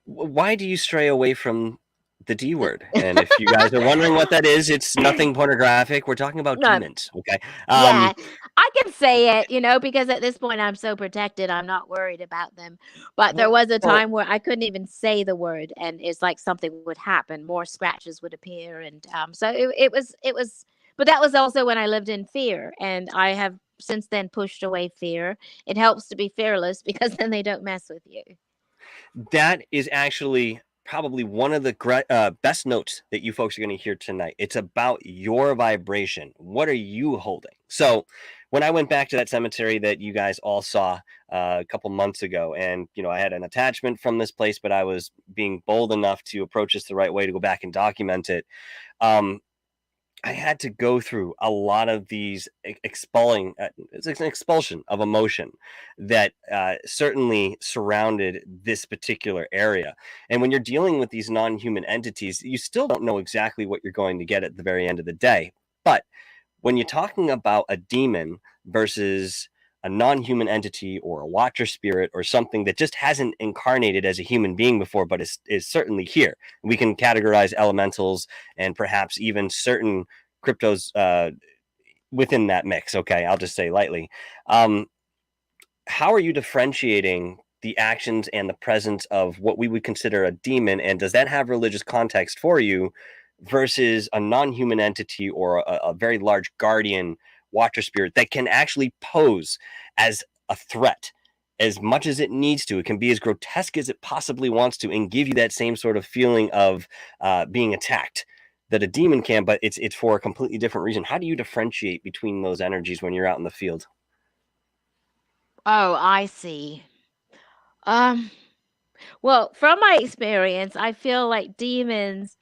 Why do you stray away from the D word? And if you guys are wondering what that is, it's nothing pornographic. We're talking about No. demons. Okay. Yeah, I can say it, because at this point I'm so protected, I'm not worried about them. But there was a Well, time where I couldn't even say the word, and it's like something would happen, more scratches would appear, and so it was. But that was also when I lived in fear, and I have since then pushed away fear. It helps to be fearless because then they don't mess with you. that is actually probably one of the best notes that you folks are going to hear tonight. It's about your vibration. What are you holding? So, when I went back to that cemetery that you guys all saw a couple months ago, and I had an attachment from this place, but I was being bold enough to approach this the right way to go back and document it. Um, I had to go through a lot of these expelling. It's an expulsion of emotion that certainly surrounded this particular area. And when you're dealing with these non-human entities, you still don't know exactly what you're going to get at the very end of the day. But when you're talking about a demon versus a non-human entity or a watcher spirit or something that just hasn't incarnated as a human being before, but is certainly here, we can categorize elementals and perhaps even certain cryptos within that mix. Okay, I'll just say lightly. How are you differentiating the actions and the presence of what we would consider a demon, and does that have religious context for you versus a non-human entity or a very large guardian watcher spirit that can actually pose as a threat as much as it needs to? It can be as grotesque as it possibly wants to and give you that same sort of feeling of being attacked that a demon can, but it's for a completely different reason. How do you differentiate between those energies when you're out in the field? Oh, I see. Um, well, from my experience, I feel like demons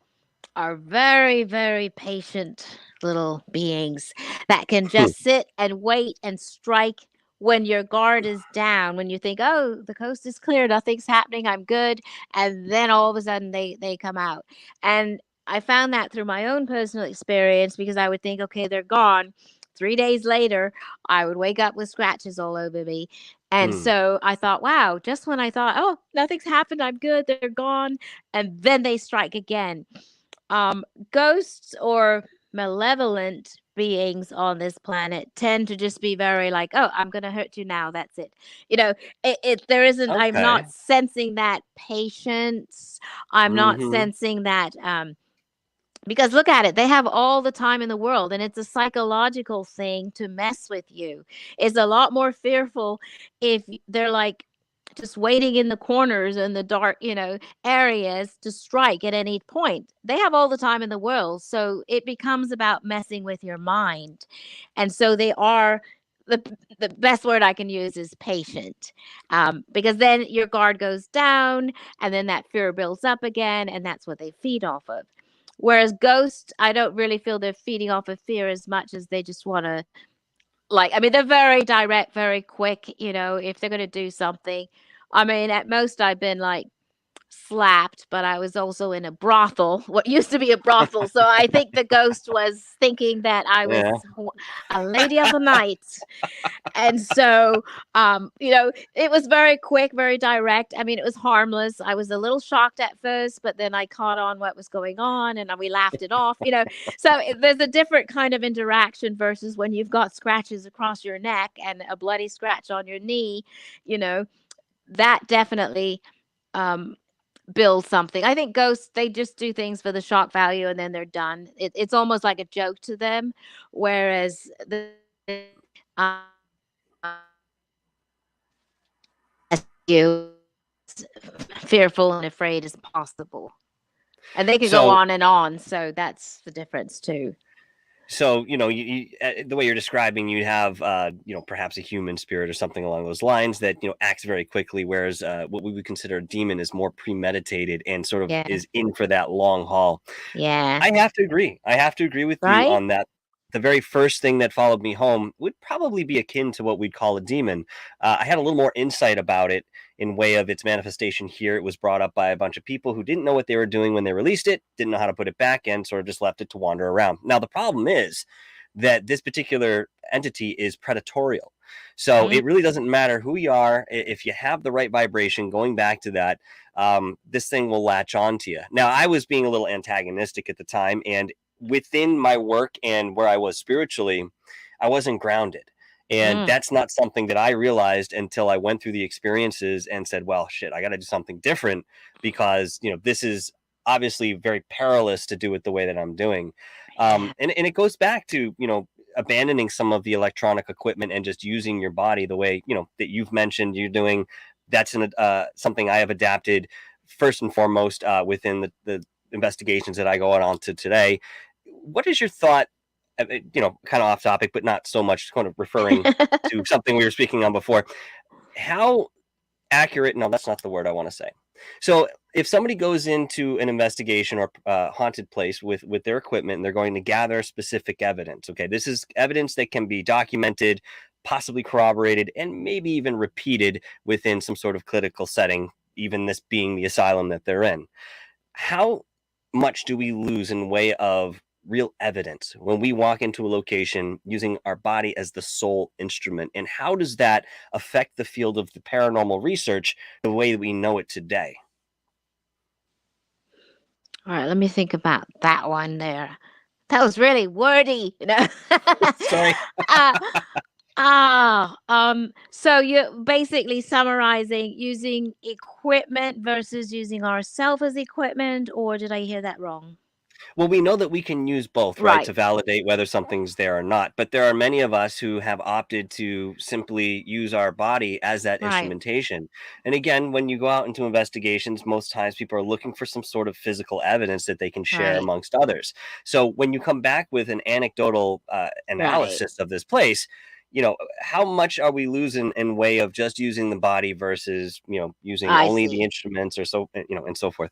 are very, very patient little beings that can just sit and wait and strike when your guard is down, when you think, oh, the coast is clear, nothing's happening, I'm good. And then all of a sudden they come out. And I found that through my own personal experience because I would think, okay, they're gone. 3 days later, I would wake up with scratches all over me. And Hmm. so I thought, wow, just when I thought, oh, nothing's happened, I'm good, they're gone. And then they strike again. um, Ghosts or malevolent beings on this planet tend to just be very like, oh, I'm gonna hurt you now, that's it. You know, there isn't, I'm Okay. not sensing that patience. I'm not Mm-hmm. sensing that because look at it, they have all the time in the world, and it's a psychological thing to mess with you. It's a lot more fearful if they're like just waiting in the corners in the dark, areas to strike at any point. They have all the time in the world, so it becomes about messing with your mind. And so they are the the best word I can use is patient, because then your guard goes down, and then that fear builds up again, and that's what they feed off of. Whereas ghosts, I don't really feel they're feeding off of fear as much as they just want to, like, I mean, they're very direct, very quick, if they're going to do something. I mean, at most, I've been like slapped, but I was also in a brothel, what used to be a brothel. So I think the ghost was thinking that I was Yeah. a lady of the night. And so, it was very quick, very direct. I mean, it was harmless. I was a little shocked at first, but then I caught on what was going on and we laughed it off. So there's a different kind of interaction versus when you've got scratches across your neck and a bloody scratch on your knee, you know, that definitely um, builds something. I think ghosts, they just do things for the shock value and then they're done. It's almost like a joke to them. Whereas uh, you fearful and afraid as possible. And they could go So, on and on. So that's the difference too. the way you're describing, you have, perhaps a human spirit or something along those lines that, acts very quickly, whereas what we would consider a demon is more premeditated and sort of Yeah. is in for that long haul. Yeah. I have to agree. I have to agree with you Right? on that. The very first thing that followed me home would probably be akin to what we'd call a demon. I had a little more insight about it in way of its manifestation here. It was brought up by a bunch of people who didn't know what they were doing when they released it, didn't know how to put it back, and sort of just left it to wander around. Now, the problem is that this particular entity is predatorial. So Mm. it really doesn't matter who you are. If you have the right vibration, going back to that, this thing will latch on to you. Now, I was being a little antagonistic at the time, and within my work and where I was spiritually, I wasn't grounded. And Mm. that's not something that I realized until I went through the experiences and said, well, shit, I got to do something different because, this is obviously very perilous to do it the way that I'm doing. Yeah. And it goes back to, abandoning some of the electronic equipment and just using your body the way, that you've mentioned you're doing. That's something I have adapted first and foremost within the investigations that I go on to today. What is your thought? Kind of off topic, but not so much. Kind of referring to something we were speaking on before. How accurate? No, that's not the word I want to say. So, if somebody goes into an investigation or haunted place with their equipment and they're going to gather specific evidence, okay, this is evidence that can be documented, possibly corroborated, and maybe even repeated within some sort of clinical setting, even this being the asylum that they're in. How much do we lose in way of real evidence when we walk into a location using our body as the sole instrument? And how does that affect the field of the paranormal research the way that we know it today? All right, let me think about that one there. That was really wordy, you know. Sorry. uh, so you're basically summarizing using equipment versus using ourselves as equipment, or did I hear that wrong? Well, we know that we can use both, right, Right, to validate whether something's there or not. But there are many of us who have opted to simply use our body as that right, instrumentation. And again, when you go out into investigations, most times people are looking for some sort of physical evidence that they can share right, amongst others. So when you come back with an anecdotal right. analysis of this place, how much are we losing in way of just using the body versus, using I only the see. instruments or so, and so forth.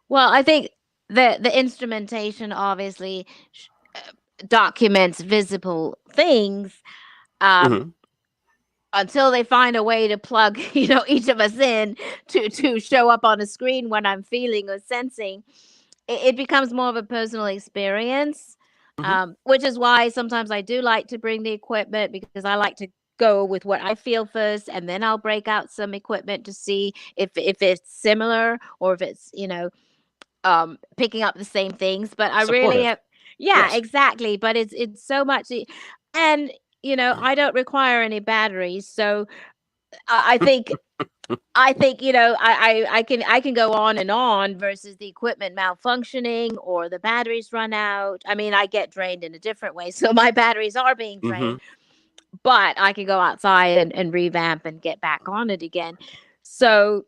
Well, I think the instrumentation obviously documents visible things. Um, Hmm. until they find a way to plug, each of us in to show up on a screen when I'm feeling or sensing, it becomes more of a personal experience. Hmm. Which is why sometimes I do like to bring the equipment, because I like to go with what I feel first, and then I'll break out some equipment to see if it's similar, or if it's picking up the same things. But I really Supportive. have, yeah, Yes. exactly. But it's so much, and I don't require any batteries, so I think I can go on and on versus the equipment malfunctioning or the batteries run out. I mean, I get drained in a different way, so my batteries are being Hmm. drained, but I can go outside and revamp and get back on it again. So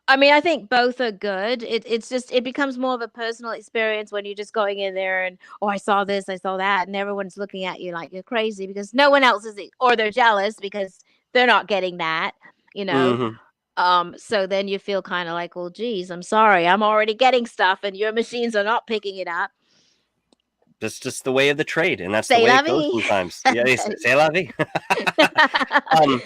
I mean, I think both are good. It's just it becomes more of a personal experience when you're just going in there and, oh, I saw this, I saw that, and everyone's looking at you like you're crazy because no one else is, or they're jealous because they're not getting that, you know. Hmm. So then you feel kind of like, well, geez, I'm sorry, I'm already getting stuff and your machines are not picking it up. That's just the way of the trade, and that's the Say way la it goes vie. sometimes. Yeah, c'est la vie. Um,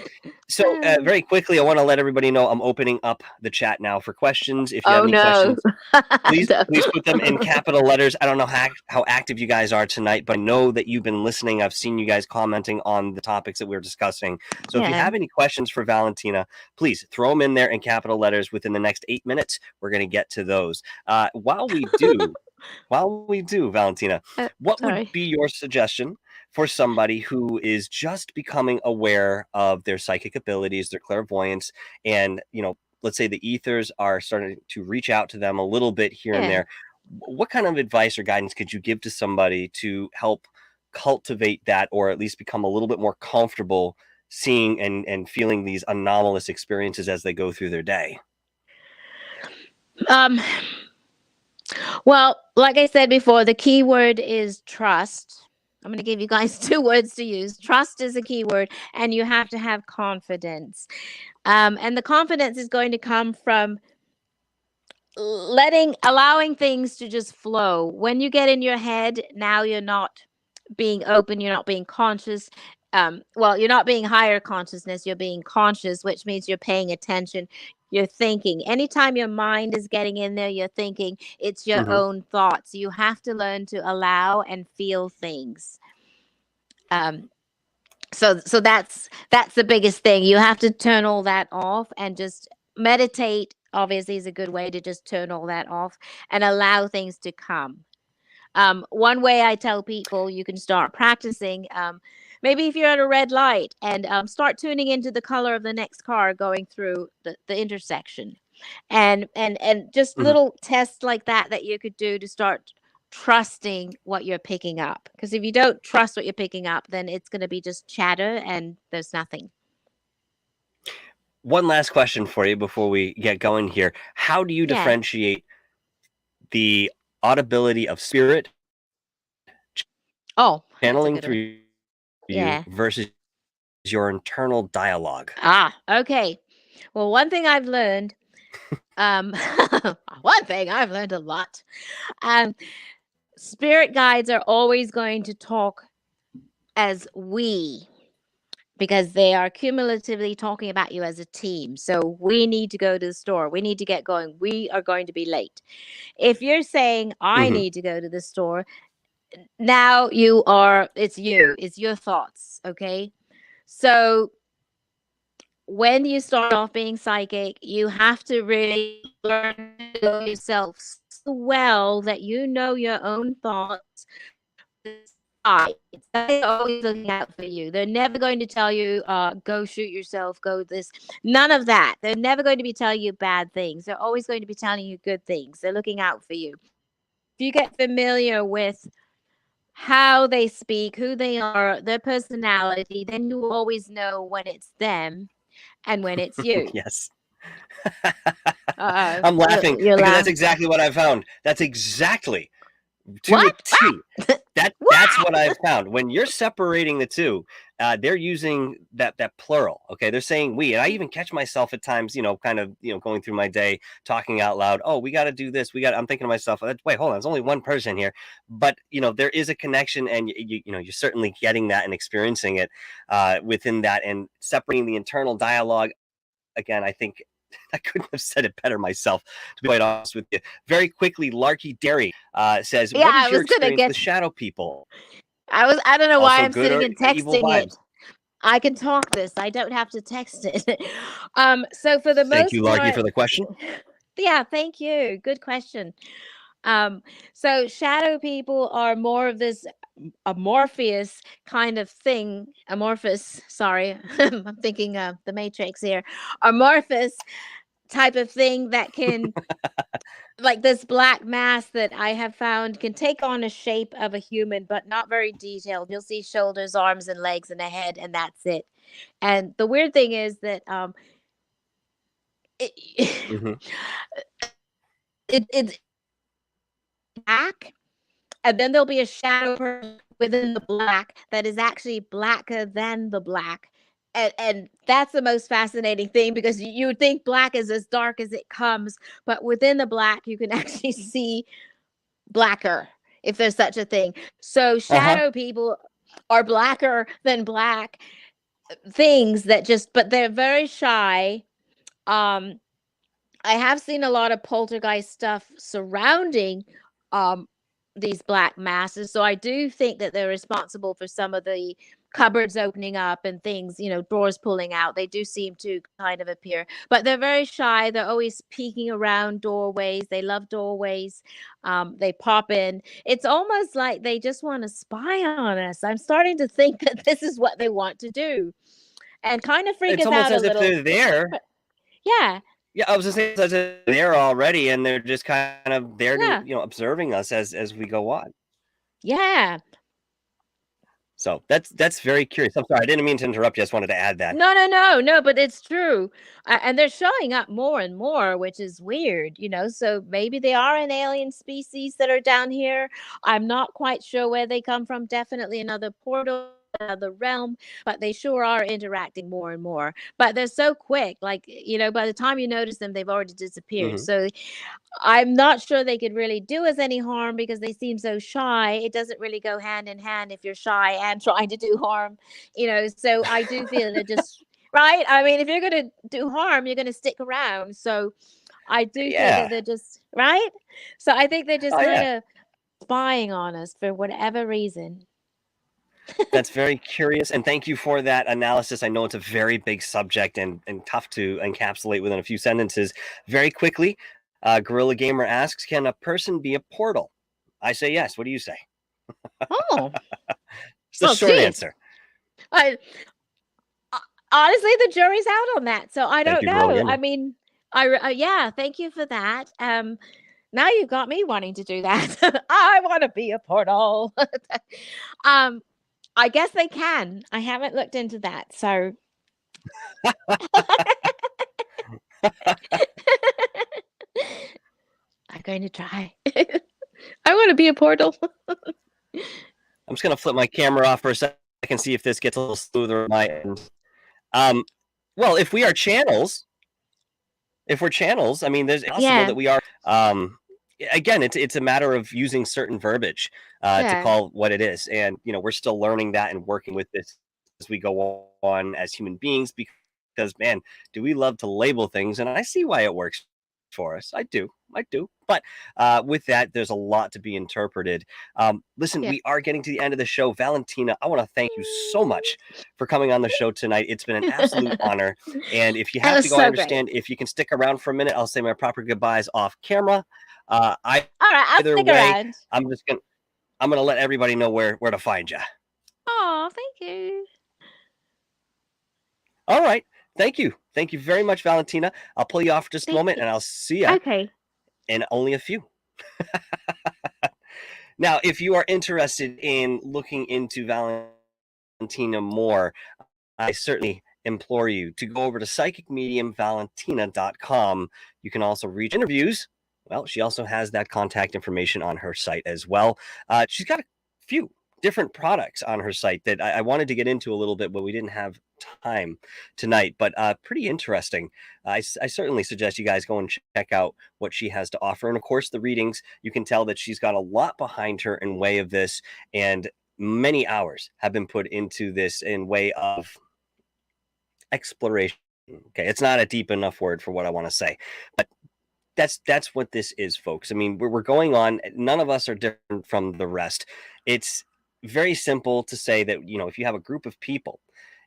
so, very quickly, I wanna let everybody know I'm opening up the chat now for questions. If you have Oh any no. questions, please put them in No. capital letters. I don't know how active you guys are tonight, but I know that you've been listening. I've seen you guys commenting on the topics that we're discussing. So if you Yeah. have any questions for Valentina, please throw them in there in capital letters within the next 8 minutes. We're gonna get to those. While we do, Valentina, what would Sorry. be your suggestion for somebody who is just becoming aware of their psychic abilities, their clairvoyance, and let's say the ethers are starting to reach out to them a little bit here and Yeah. there? What kind of advice or guidance could you give to somebody to help cultivate that, or at least become a little bit more comfortable seeing and feeling these anomalous experiences as they go through their day? Um Well, like I said before, the key word is trust. I'm going to give you guys two words to use. Trust is a key word, and you have to have confidence. And the confidence is going to come from allowing things to just flow. When you get in your head, now you're not being open, you're not being conscious. Well, you're not being higher consciousness, you're being conscious, which means you're paying attention. You're thinking. Anytime your mind is getting in there, you're thinking. It's your Hmm. own thoughts. You have to learn to allow and feel things. Um, so that's the biggest thing. You have to turn all that off and just meditate. Obviously, is a good way to just turn all that off and allow things to come. One way I tell people you can start practicing, maybe if you're at a red light, and start tuning into the color of the next car going through the intersection, and just Hmm. little tests like that you could do to start trusting what you're picking up. Because if you don't trust what you're picking up, then it's going to be just chatter and there's nothing. One last question for you before we get going here. How do you Yeah. differentiate the audibility of spirit Oh, that's a channeling good one. through you Yeah. versus your internal dialogue? Ah, okay. Well, one thing I've learned One thing I've learned a lot. Um, Spirit guides are always going to talk as we, because they are cumulatively talking about you as a team. So we need to go to the store. We need to get going. We are going to be late. If you're saying, I Mm-hmm. need to go to the store, now it's your thoughts. Okay. So when you start off being psychic, you have to really learn to know yourself so well that you know your own thoughts. They're always looking out for you. They're never going to tell you, go shoot yourself, go this. None of that. They're never going to be telling you bad things. They're always going to be telling you good things. They're looking out for you. If you get familiar with how they speak, who they are, their personality, then you always know when it's them and when it's you. Yes. Uh-oh. I'm laughing You're because that's laughing. exactly what I found. That's exactly to a What? T. That's What? what I've found. When you're separating the two, they're using that plural. Okay, they're saying we, and I even catch myself at times, kind of, going through my day, talking out loud. Oh, we got to do this. I'm thinking to myself, wait, hold on. There's only one person here, but there is a connection, and you're certainly getting that and experiencing it within that, and separating the internal dialogue. Again, I think I couldn't have said it better myself, to be quite honest with you. Very quickly, Larky Derry says, Yeah, what I is your was gonna experience get. with shadow people? I don't know why Also I'm good sitting or and evil texting vibes? it. I can talk this. I don't have to text it. So for the Thank you, most Larky, part, for the question. yeah, thank you. Good question. So shadow people are more of this amorphous kind of thing. Amorphous, sorry. I'm thinking of the Matrix here. Amorphous type of thing that can, like this black mass that I have found, can take on a shape of a human, but not very detailed. You'll see shoulders, arms, and legs, and a head, and that's it. And the weird thing is that it, Mm-hmm. it's black, and then there'll be a shadow person within the black that is actually blacker than the black. And that's the most fascinating thing, because you would think black is as dark as it comes, but within the black you can actually see blacker, if there's such a thing. So Uh-huh. shadow people are blacker than black things that just, but they're very shy. um I have seen a lot of poltergeist stuff surrounding um these black masses, so I do think that they're responsible for some of the cupboards opening up and things, drawers pulling out. They do seem to kind of appear, but they're very shy. They're always peeking around doorways. They love doorways. They pop in. It's almost like they just want to spy on us. I'm starting to think that this is what they want to do, and kind of freak It's us almost out a as if little. they're there. Yeah, Yeah, I was just saying, it's as if they're there already, and they're just kind of there to, yeah, observing us as we go on. yeah. So that's very curious. I'm sorry, I didn't mean to interrupt you. I just wanted to add that. No, but it's true. And they're showing up more and more, which is weird. So maybe they are an alien species that are down here. I'm not quite sure where they come from. Definitely another portal, another realm, but they sure are interacting more and more. But they're so quick. Like, by the time you notice them, they've already disappeared. Mm-hmm. So I'm not sure they could really do us any harm because they seem so shy. It doesn't really go hand in hand if you're shy and trying to do harm. So I do feel they're just right. I mean, if you're going to do harm, you're going to stick around. So I do think that Yeah. they're just right. So I think they're just Oh, kind yeah. of spying on us for whatever reason. That's very curious, and thank you for that analysis. I know it's a very big subject and tough to encapsulate within a few sentences. Very quickly, Gorilla Gamer asks, can a person be a portal? I say yes. What do you say? Oh, It's the well, short geez. answer. I honestly, the jury's out on that, so I Thank don't you, Gorilla know. I Gamer. mean, yeah, thank you for that. Now you've got me wanting to do that. I want to be a portal. um, I guess they can. I haven't looked into that, so I'm going to try. I want to be a portal. I'm just going to flip my camera off for a second and see if this gets a little smoother on my end. Well, if we are channels, If we're channels, I mean, there's possible Yeah. that we are. Again, it's a matter of using certain verbiage to Yeah. call what it is, and we're still learning that and working with this as we go on as human beings. Because man, do we love to label things, and I see why it works for us. I do. But with that, there's a lot to be interpreted. Listen, Yeah. we are getting to the end of the show. Valentina, I want to thank you so much for coming on the show tonight. It's been an absolute honor. And if you That have was to go, I so understand. If you can stick around for a minute, I'll say my proper goodbyes off camera. All right, I'll Either stick way, around. I'm gonna let everybody know where to find you. Oh, thank you. All right. Thank you very much, Valentina. I'll pull you off just a Thank moment, you. and I'll see you Okay. in only a few. Now, if you are interested in looking into Valentina more, I certainly implore you to go over to psychicmediumvalentina.com. You can also reach interviews. Well, she also has that contact information on her site as well. She's got a few different products on her site that I wanted to get into a little bit, but we didn't have time tonight. But pretty interesting. I certainly suggest you guys go and check out what she has to offer. And of course, the readings, you can tell that she's got a lot behind her in way of this. And many hours have been put into this in way of exploration. Okay, it's not a deep enough word for what I want to say, but that's what this is, folks. I mean, we're going on. None of us are different from the rest. It's very simple to say that if you have a group of people,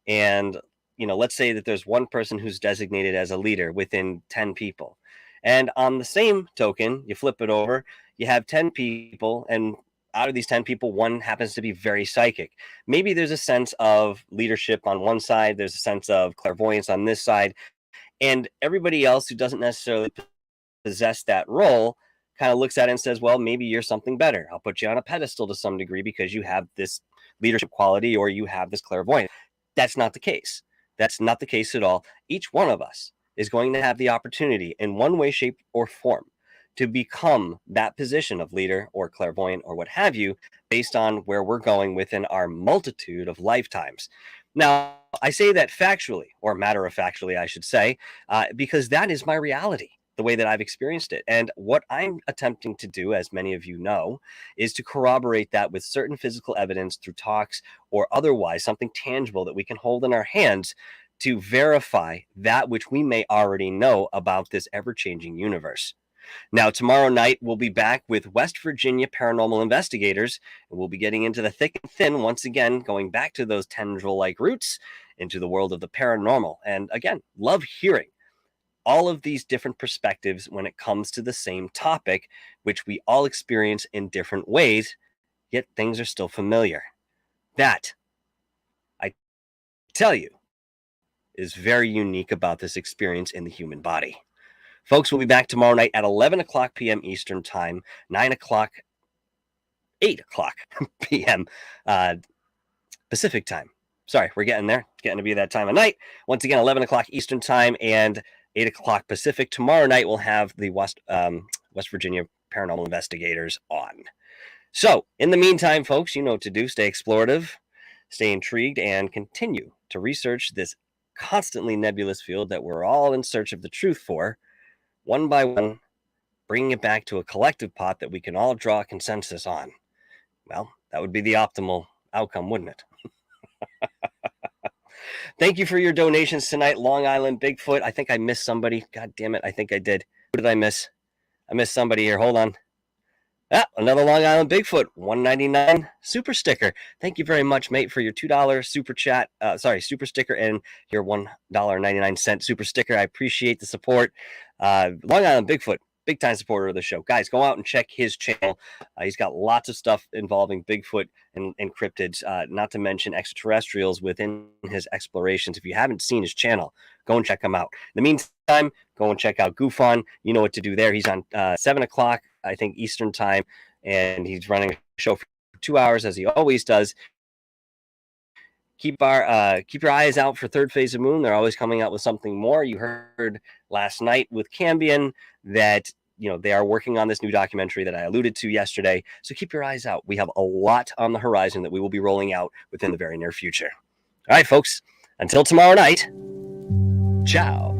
and let's say that there's one person who's designated as a leader within 10 people, and on the same token, you flip it over, you have 10 people, and out of these 10 people, one happens to be very psychic. Maybe there's a sense of leadership on one side, there's a sense of clairvoyance on this side, and everybody else who doesn't necessarily possess that role kind of looks at it and says, well, maybe you're something better. I'll put you on a pedestal to some degree because you have this leadership quality or you have this clairvoyance. That's not the case. That's not the case at all. Each one of us is going to have the opportunity in one way, shape, or form to become that position of leader or clairvoyant or what have you, based on where we're going within our multitude of lifetimes. Now, I say that factually, or matter of factually, I should say, because that is my reality, the way that I've experienced it. And what I'm attempting to do, as many of you know, is to corroborate that with certain physical evidence through talks or otherwise, something tangible that we can hold in our hands to verify that which we may already know about this ever-changing universe. Now, tomorrow night, we'll be back with West Virginia paranormal investigators, and we'll be getting into the thick and thin once again, going back to those tendril-like roots into the world of the paranormal. And again, love hearing all of these different perspectives when it comes to the same topic, which we all experience in different ways, yet things are still familiar. That, I tell you, is very unique about this experience in the human body. Folks, we'll be back tomorrow night at 11 o'clock p.m. Eastern Time, 9 o'clock, 8 o'clock p.m. Pacific Time. Sorry, we're getting there. It's getting to be that time of night. Once again, 11 o'clock Eastern Time and 8 o'clock Pacific. Tomorrow night, we'll have the West Virginia paranormal investigators on. So, in the meantime, folks, you know what to do. Stay explorative, stay intrigued, and continue to research this constantly nebulous field that we're all in search of the truth for, one by one, bringing it back to a collective pot that we can all draw a consensus on. Well, that would be the optimal outcome, wouldn't it? Thank you for your donations tonight, Long Island Bigfoot. I think I missed somebody. God damn it. I think I did. Who did I miss? I missed somebody here. Hold on. Another Long Island Bigfoot, $1.99 super sticker. Thank you very much, mate, for your $2 super chat. Super sticker and your $1.99 super sticker. I appreciate the support. Long Island Bigfoot, big time supporter of the show. Guys, go out and check his channel. He's got lots of stuff involving Bigfoot and cryptids, not to mention extraterrestrials within his explorations. If you haven't seen his channel, go and check him out. In the meantime, go and check out Goofon. You know what to do there. He's on 7 o'clock, I think, Eastern Time, and he's running a show for 2 hours, as he always does. Keep your eyes out for Third Phase of Moon. They're always coming out with something more. You heard last night with Cambion that they are working on this new documentary that I alluded to yesterday. So keep your eyes out. We have a lot on the horizon that we will be rolling out within the very near future. All right, folks. Until tomorrow night. Ciao.